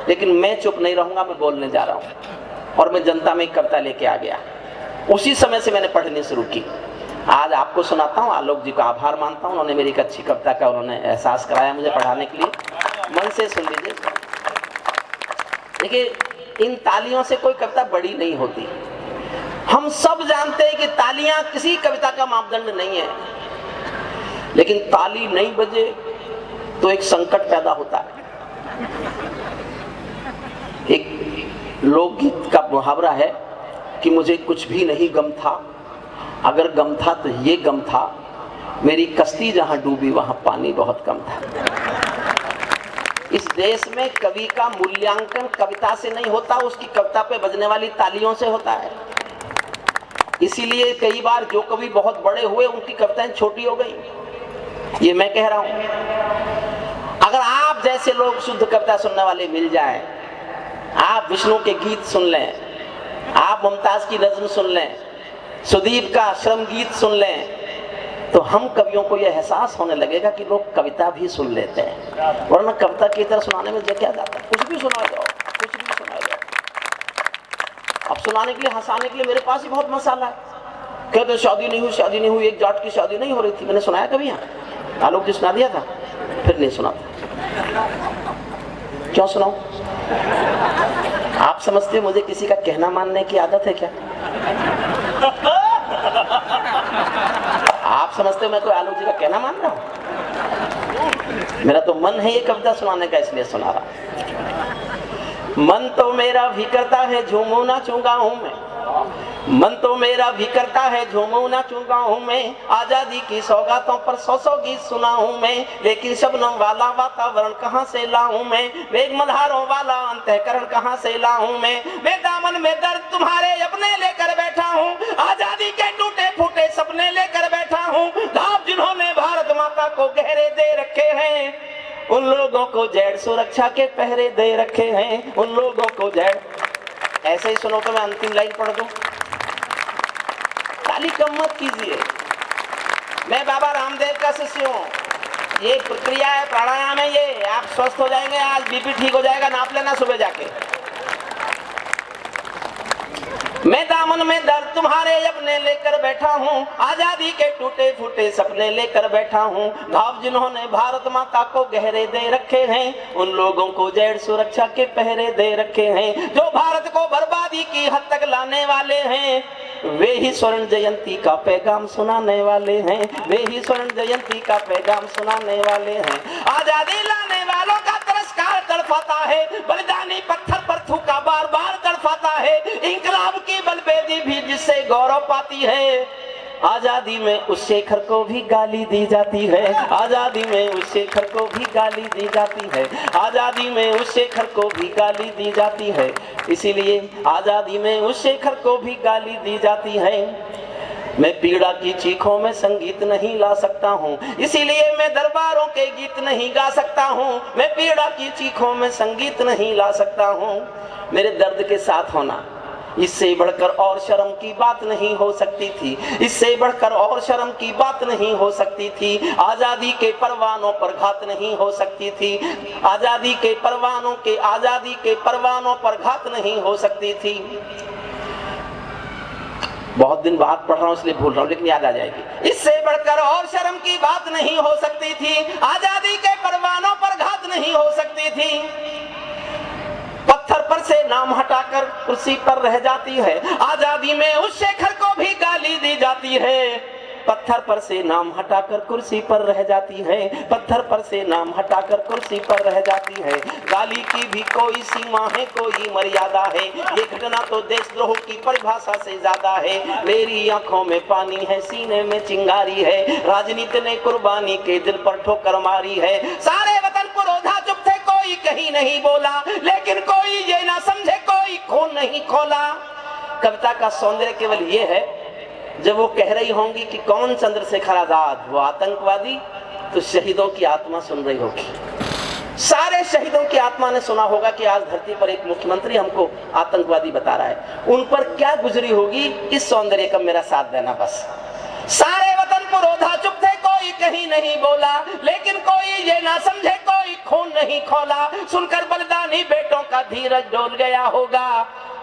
लेकिन मैं चुप नहीं रहूंगा, मैं बोलने जा रहा हूं। और मैं जनता में एक कविता लेके आ गया। उसी समय से मैंने पढ़नी शुरू की। आज आपको सुनाता हूँ, आलोक जी का आभार मानता हूँ, उन्होंने मेरी एक अच्छी कविता का उन्होंने एहसास कराया मुझे पढ़ाने के लिए। मन से सुन लीजिए। देखिए, इन तालियों से कोई कविता बड़ी नहीं होती। हम सब जानते हैं कि तालियां किसी कविता का मापदंड नहीं है, लेकिन ताली नहीं बजे तो एक संकट पैदा होता है। एक लोकगीत का मुहावरा है कि मुझे कुछ भी नहीं गम था, अगर गम था तो ये गम था, मेरी कश्ती जहां डूबी वहां पानी बहुत कम था। इस देश में कवि का मूल्यांकन कविता से नहीं होता, उसकी कविता पे बजने वाली तालियों से होता है। इसीलिए कई बार जो कवि बहुत बड़े हुए उनकी कविताएं छोटी हो गई, ये मैं कह रहा हूं। अगर आप जैसे लोग शुद्ध कविता सुनने वाले मिल जाएं, आप विष्णु के गीत सुन लें, आप मुमताज की नज्म सुन लें, सुदीप का श्रम गीत सुन लें, तो हम कवियों को यह एहसास होने लगेगा कि लोग कविता भी सुन लेते हैं। वरना कविता की तरह सुनाने में क्या जाता है, कुछ भी सुना जाओ, कुछ भी सुना जाओ। अब सुनाने के लिए, हंसाने के लिए मेरे पास ही बहुत मसाला है। कहते शादी नहीं हुई, शादी नहीं हुई, एक जाट की शादी नहीं हो रही थी। मैंने सुनाया कभी यहाँ? आलोक जी सुना दिया था, फिर नहीं सुना था। क्यों सुनाऊं? आप समझते हो मुझे किसी का कहना मानने की आदत है क्या? आप समझते हो मैं कोई आलोक जी का कहना मान रहा हूं? मेरा तो मन है ये कविता सुनाने का, इसलिए सुना रहा। मन तो मेरा भी करता है झूमू नाचूं गाऊं में, मन तो मेरा भी करता है झूमू नाचूं गाऊं में, आजादी की सौगातों पर 100 गीत सुनाऊं मैं, लेकिन शबनम वाला वातावरण कहां से लाऊं मैं, मेघ मल्हारों वाला अंतःकरण कहां से लाऊं मैं दामन में दर्द तुम्हारे अपने लेकर बैठा हूं, आजादी के टूटे फूटे सपने लेकर बैठा हूं, घाव जिन्होंने भारत माता को गहरे दे रखे हैं, उन लोगों को जेड सुरक्षा के पहरे दे रखे हैं, उन लोगों को जेड। ऐसे ही सुनो तो मैं अंतिम लाइन पढ़ दूं। ताली कम मत कीजिए। मैं बाबा रामदेव का शिष्य हूँ। ये प्रक्रिया है, प्राणायाम है, ये आप स्वस्थ हो जाएंगे। आज बीपी ठीक हो जाएगा, नाप लेना सुबह जाके। मैं दामन में दर्द तुम्हारे अपने लेकर बैठा हूँ, आजादी के टूटे फूटे सपने लेकर बैठा हूँ, घाव जिन्होंने भारत माता को गहरे दे रखे हैं, उन लोगों को जेड सुरक्षा के पहरे दे रखे हैं, जो भारत को बर्बादी की हद तक लाने वाले हैं, वे ही स्वर्ण जयंती का पैगाम सुनाने वाले हैं, वे ही स्वर्ण जयंती का पैगाम सुनाने वाले हैं। आजादी लाने वालों का तिरस्कार तड़पाता है, बलिदानी पत्थर पर थूका बार बार तड़पाता है, इंकलाब की बलबेदी भी जिससे गौरव पाती है, आजादी में उस शेखर को भी गाली दी जाती है, आजादी में उस शेखर को भी गाली दी जाती है, आजादी में उस शेखर को भी गाली दी जाती है, इसीलिए आजादी में उस शेखर को भी गाली दी जाती है। मैं पीड़ा की चीखों में संगीत नहीं ला सकता हूँ, इसीलिए मैं दरबारों के गीत नहीं गा सकता हूँ, मैं पीड़ा की चीखों में संगीत नहीं ला सकता हूँ। मेरे दर्द के साथ होना, इससे बढ़कर और शर्म की बात नहीं हो सकती थी, इससे बढ़कर और शर्म की बात नहीं हो सकती थी। आजादी के परवानों पर घात नहीं हो सकती थी, आजादी के परवानों के, आजादी के परवानों पर घात नहीं हो सकती थी। बहुत दिन बाद पढ़ रहा हूं इसलिए भूल रहा हूं, लेकिन याद आ जाएगी। इससे बढ़कर और शर्म की बात नहीं हो सकती थी, आजादी के परवानों पर घात नहीं हो सकती थी। पत्थर पर से नाम हटाकर कुर्सी पर रह जाती है, आजादी में उस शेखर को भी गाली दी जाती है, पत्थर पर से नाम हटाकर कुर्सी पर रह जाती है, पत्थर पर से नाम हटाकर कुर्सी पर रह जाती है। गाली की भी कोई सीमा है, कोई मर्यादा है, ये घटना तो देशद्रोह की परिभाषा से ज्यादा है। मेरी आंखों में पानी है, सीने में चिंगारी है, राजनीति ने कुर्बानी के दिल पर ठोकर मारी है। सारे वतन पुरोधा चुप थे, कोई कहीं नहीं बोला, लेकिन कोई ये ना समझे कोई खून नहीं खोला। कविता का सौंदर्य केवल ये है, जब वो कह रही होंगी कि कौन चंद्रशेखर आजाद, वो आतंकवादी, तो शहीदों की आत्मा सुन रही होगी। सारे शहीदों की आत्मा ने सुना होगा कि आज धरती पर एक मुख्यमंत्री हमको आतंकवादी बता रहा है। उन पर क्या गुजरी होगी, इस सौंदर्य का मेरा साथ देना बस। सारे वतन पुरोधा चुप थे, कोई कहीं नहीं बोला, लेकिन कोई ये ना समझे कोई खून नहीं खोला। सुनकर बलिदानी बेटों का धीरज डोल गया होगा।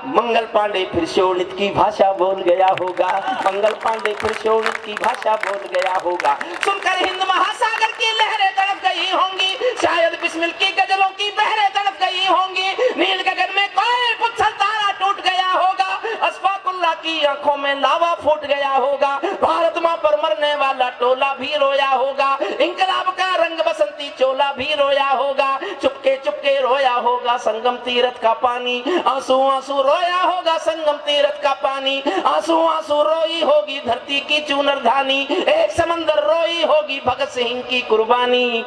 मंगल पांडे फिर शोणित की भाषा बोल गया होगा, मंगल पांडे फिर शोणित की भाषा बोल गया होगा। सुनकर हिंद महासागर की लहरें तड़प गई होंगी, शायद बिस्मिल की गजलों की बहरें तड़प गई होंगी। नील गगन में कोई पुच्छर तारा टूट गया होगा, अशफाकुल्लाह की आंखों में लावा फूट गया होगा। भारत मां पर मरने वाला टोला भी रोया होगा, इंकलाब का रंग बसंती चोला भी रोया होगा। चुपके चुपके रोया होगा संगम तीरथ का पानी, आंसू आंसू रोया होगा संगम तीरथ का पानी। आंसू आंसू रोई होगी धरती की चूनर धानी, एक समंदर रोई होगी भगत सिंह की कुर्बानी।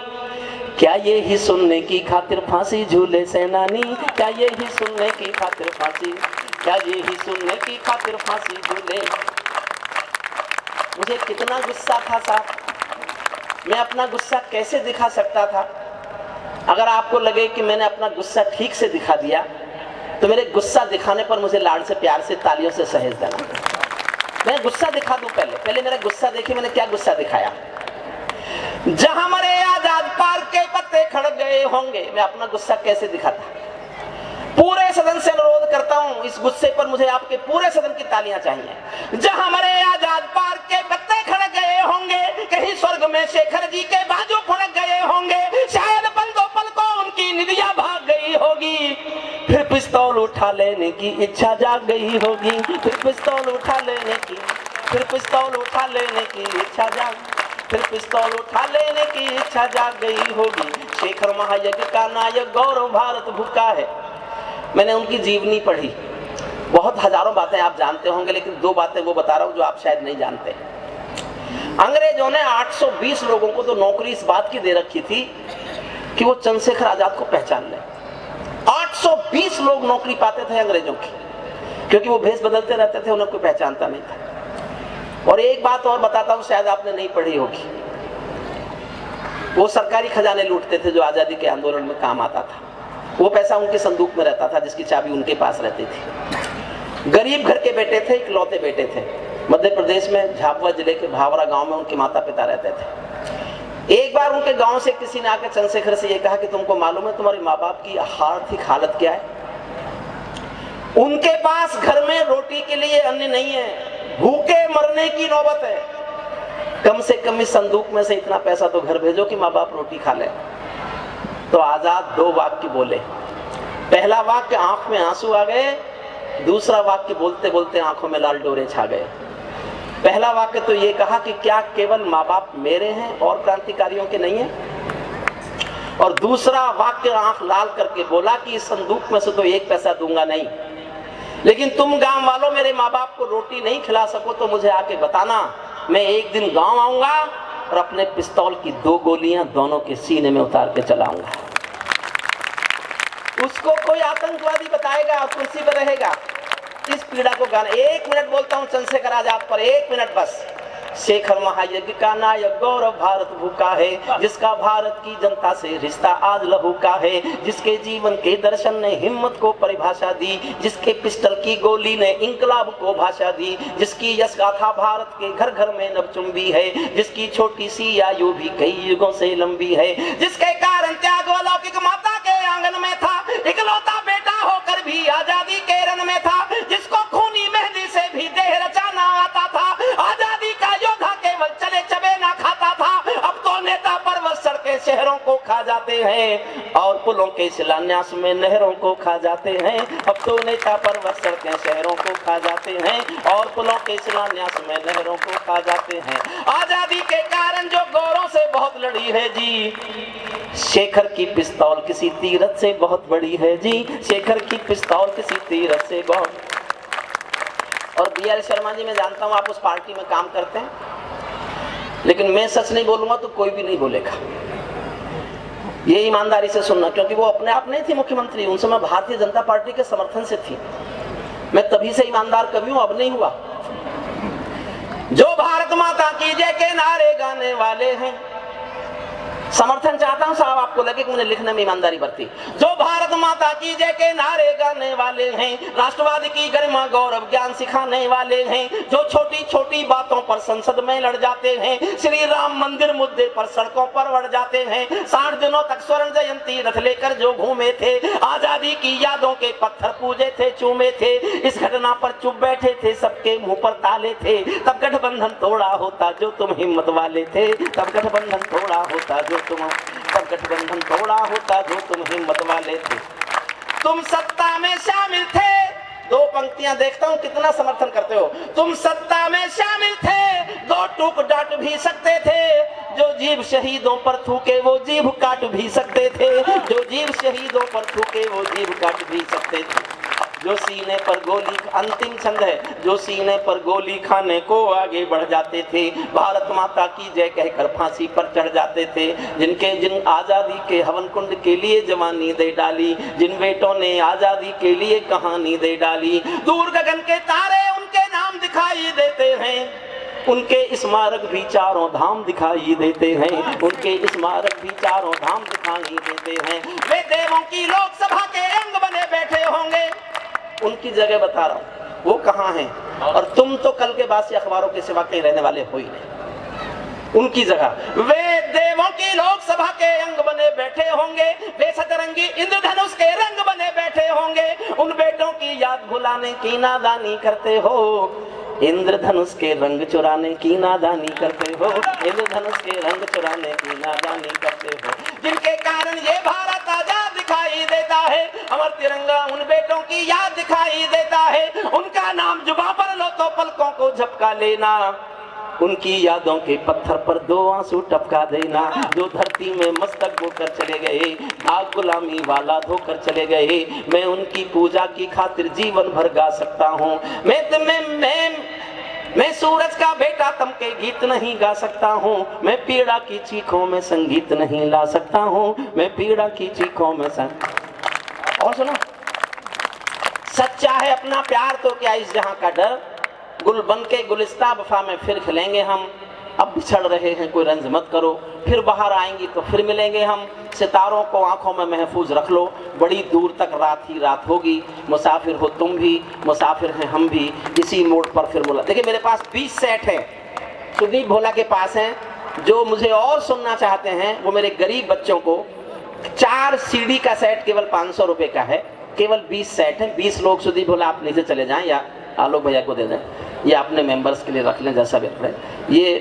क्या ये ही सुनने की खातिर फांसी झूले सेनानी, क्या ये ही सुनने की खातिर फांसी, क्या ये ही सुनने की खातिर फांसी झूले। मुझे कितना गुस्सा था साहब, मैं अपना गुस्सा कैसे दिखा सकता था। अगर आपको लगे कि मैंने अपना गुस्सा ठीक से दिखा दिया, तो मेरे गुस्सा दिखाने पर मुझे लाड से प्यार से तालियों से सहेज देना। मैं गुस्सा दिखा दूं, पहले मेरा गुस्सा देखिए मैंने क्या गुस्सा दिखाया। जहां मरे आजाद पार्क के पत्ते खड़ गए होंगे, मैं अपना गुस्सा कैसे दिखाता। पूरे सदन से अनुरोध करता हूं, इस गुस्से पर मुझे आपके पूरे सदन की तालियां चाहिए। जहां मरे आजाद पार्क के पत्ते खड़ गए होंगे, कहीं स्वर्ग में शेखर जी के बाजू फड़क गए होंगे, शायद पल दो पल को उनकी निदिया भाग गई होगी। फिर पिस्तौल उठा लेने की इच्छा जाग गई होगी, फिर पिस्तौल उठा लेने की, फिर पिस्तौल उठा लेने की इच्छा जाग, फिर पिस्तौल उठा लेने की इच्छा जाग गई होगी। शेखर महायज्ञ का नायक गौरव भारत भूखा है। मैंने उनकी जीवनी पढ़ी, बहुत हजारों बातें आप जानते होंगे, लेकिन दो बातें वो बता रहा हूं जो आप शायद नहीं जानते। अंग्रेजों ने 820 लोगों को तो नौकरी इस बात की दे रखी थी कि वो चंद्रशेखर आजाद को पहचान ले। 820 लोग नौकरी पाते थे अंग्रेजों की, क्योंकि वो भेष बदलते रहते थे, उन्हें कोई पहचानता नहीं था। और एक बात और बताता हूं, शायद आपने नहीं पढ़ी होगी, वो सरकारी खजाने लूटते थे जो आजादी के आंदोलन में काम आता था। वो पैसा उनके संदूक में रहता था, जिसकी चाबी उनके पास रहती थी। गरीब घर के बेटे थे, इकलौते बेटे थे। मध्य प्रदेश में झाबुआ जिले के भावरा गांव में उनके माता पिता रहते थे। एक बार उनके गांव से किसी ने आकर चंद्रशेखर से ये कहा कि तुमको मालूम है तुम्हारे माँ बाप की आर्थिक हालत क्या है। उनके पास घर में रोटी के लिए अन्न नहीं है, भूखे मरने की नौबत है। कम से कम इस संदूक में से इतना पैसा तो घर भेजो कि माँ बाप रोटी खा ले। तो आजाद दो वाक्य बोले। पहला वाक्य आंख में आंसू आ गए, दूसरा वाक्य बोलते बोलते आंखों में लाल डोरे छा गए। पहला वाक्य तो ये कहा कि क्या केवल माँ बाप मेरे हैं और क्रांतिकारियों के नहीं है। और दूसरा वाक्य आंख लाल करके बोला कि इस संदूक में से तो एक पैसा दूंगा नहीं, लेकिन तुम गांव वालों मेरे माँ बाप को रोटी नहीं खिला सको तो मुझे आके बताना, मैं एक दिन गांव आऊंगा और अपने पिस्तौल की 2 गोलियां दोनों के सीने में उतार के चलाऊंगा। उसको कोई आतंकवादी बताएगा और कुर्सी पर रहेगा। इस पीड़ा को गाना 1 मिनट बोलता हूं चंद्रशेखर आजाद पर, 1 मिनट बस। शेखर महायज्ञ का नायक गौरव भारत भूखा है, जिसका भारत की जनता से रिश्ता आज लहू का है, जिसके जीवन के दर्शन ने हिम्मत को परिभाषा दी, जिसके पिस्टल की गोली ने इंकलाब को भाषा दी, जिसकी यश गाथा भारत के घर घर में नवचुंबी है, जिसकी छोटी सी आयु भी कई युगों से लंबी है, जिसके कारण त्याग अलौकिक माता के आंगन में था, इकलौता बेटा होकर भी आजादी के रन में था, जिसको खूनी मेहंदी से भी देह रचाना आता था, आजादी का योद्धा केवल चले चबे ना खाता था। अब तो नेता पर्वत सड़के शहरों को खा जाते जाते हैं और पुलों के शिलान्यास में नहरों को खा जाते हैं। अब तो नेता पर्वत सड़कें शहरों को खा जाते हैं और पुलों के शिलान्यास में नहरों को खा जाते हैं। आजादी के कारण जो गौरों से बहुत लड़ी है जी, शेखर की पिस्तौल किसी तीरथ से बहुत बड़ी है जी, शेखर की पिस्तौल किसी तीरथ से बहुत। और BR शर्मा जी, मैं जानता हूं आप उस पार्टी में काम करते हैं, लेकिन मैं सच नहीं बोलूंगा तो कोई भी नहीं बोलेगा। ये ईमानदारी से सुनना, क्योंकि वो अपने आप नहीं थी मुख्यमंत्री, उन समय भारतीय जनता पार्टी के समर्थन से थी। मैं तभी से ईमानदार कभी हूं, अब नहीं हुआ। जो भारत माता की जय के नारे गाने वाले हैं, समर्थन चाहता हूं साहब, आपको लगे कि मुझे लिखने में ईमानदारी बरती। जो भारत माता की जय के नारे गाने वाले हैं, राष्ट्रवाद की गरिमा गौरव ज्ञान सिखाने वाले हैं, जो छोटी छोटी बातों पर संसद में लड़ जाते हैं, श्री राम मंदिर मुद्दे पर सड़कों पर बढ़ जाते हैं, 60 दिनों तक स्वर्ण जयंती रथ लेकर जो घूमे थे, आजादी की यादों के पत्थर पूजे थे, चूमे थे, इस घटना पर चुप बैठे थे, सबके मुंह पर ताले थे। तब गठबंधन तोड़ा होता जो तुम हिम्मत वाले थे, तब गठबंधन तोड़ा होता जो तब गठबंधन तोड़ा होता जो तुम हिम्मत वाले थे। तुम सत्ता में शामिल थे, 2 पंक्तियां देखता हूं कितना समर्थन करते हो। तुम सत्ता में शामिल थे, 2 टूक डांट भी सकते थे, जो जीभ शहीदों पर थूके वो जीभ काट भी सकते थे, जो जीभ शहीदों पर थूके वो जीभ काट भी सकते थे। जो सीने पर गोली, अंतिम छंद है, जो सीने पर गोली खाने को आगे बढ़ जाते थे, भारत माता की जय कहकर फांसी पर चढ़ जाते थे, जिन आजादी के हवन कुंड के लिए जवानी दे डाली, जिन बेटों ने आजादी के लिए कहानी दे डाली, दूर गगन के तारे उनके नाम दिखाई देते हैं, उनके स्मारक भी चारों धाम दिखाई देते हैं, उनके स्मारक भी चारों धाम दिखाई देते हैं। वे देवों की लोकसभा के अंग बने बैठे होंगे, उनकी जगह बता रहा हूं वो कहां है। और तुम तो कल के बाद से अखबारों के सिवा कहीं रहने वाले हो ही नहीं। उनकी जगह वे देवों की लोकसभा के अंग बने बैठे होंगे, वे सतरंगी इंद्रधनुष के रंग बने बैठे होंगे, उन बेटों की याद भुलाने की नादानी करते हो, इंद्रधनुष के रंग चुराने की नादानी करते हो, इंद्रधनुष के रंग चुराने की नादानी करते हो। जिनके कारण ये भारत आजाद दिखाई देता है, अमर तिरंगा उन बेटों की याद दिखाई देता है, उनका नाम जुबान पर लो तो पलकों को झपका लेना, उनकी यादों के पत्थर पर 2 आंसू टपका देना, जो धरती में मस्तक बोकर चले गए, आग गुलामी वाला धोकर चले गए, मैं उनकी पूजा की खातिर जीवन भर गा सकता हूँ। मैं सूरज का बेटा तम के गीत नहीं गा सकता हूँ, मैं पीड़ा की चीखों में संगीत नहीं ला सकता हूँ, मैं पीड़ा की चीखों में और सुनो, सच्चा है अपना प्यार तो क्या इस जहां का डर, गुल बन के गुलिस्ता वफा में फिर खिलेंगे हम, अब बिछड़ रहे हैं कोई रंज मत करो, फिर बाहर आएंगी तो फिर मिलेंगे हम, सितारों को आंखों में महफूज रख लो, बड़ी दूर तक रात ही रात होगी, मुसाफिर हो तुम भी, मुसाफिर हैं हम भी, इसी मोड़ पर फिर बोला। देखिए मेरे पास 20 सेट हैं, सुदीप भोला के पास हैं, जो मुझे और सुनना चाहते हैं वो मेरे गरीब बच्चों को 4 CD का सेट केवल 500 रुपए का है, केवल 20 सेट है, 20 लोग। सुदीप भोला आप नीचे चले जाएं या आलोक भैया को दे दें, ये अपने मेंबर्स के लिए रख लें जैसा भी रख लें। ये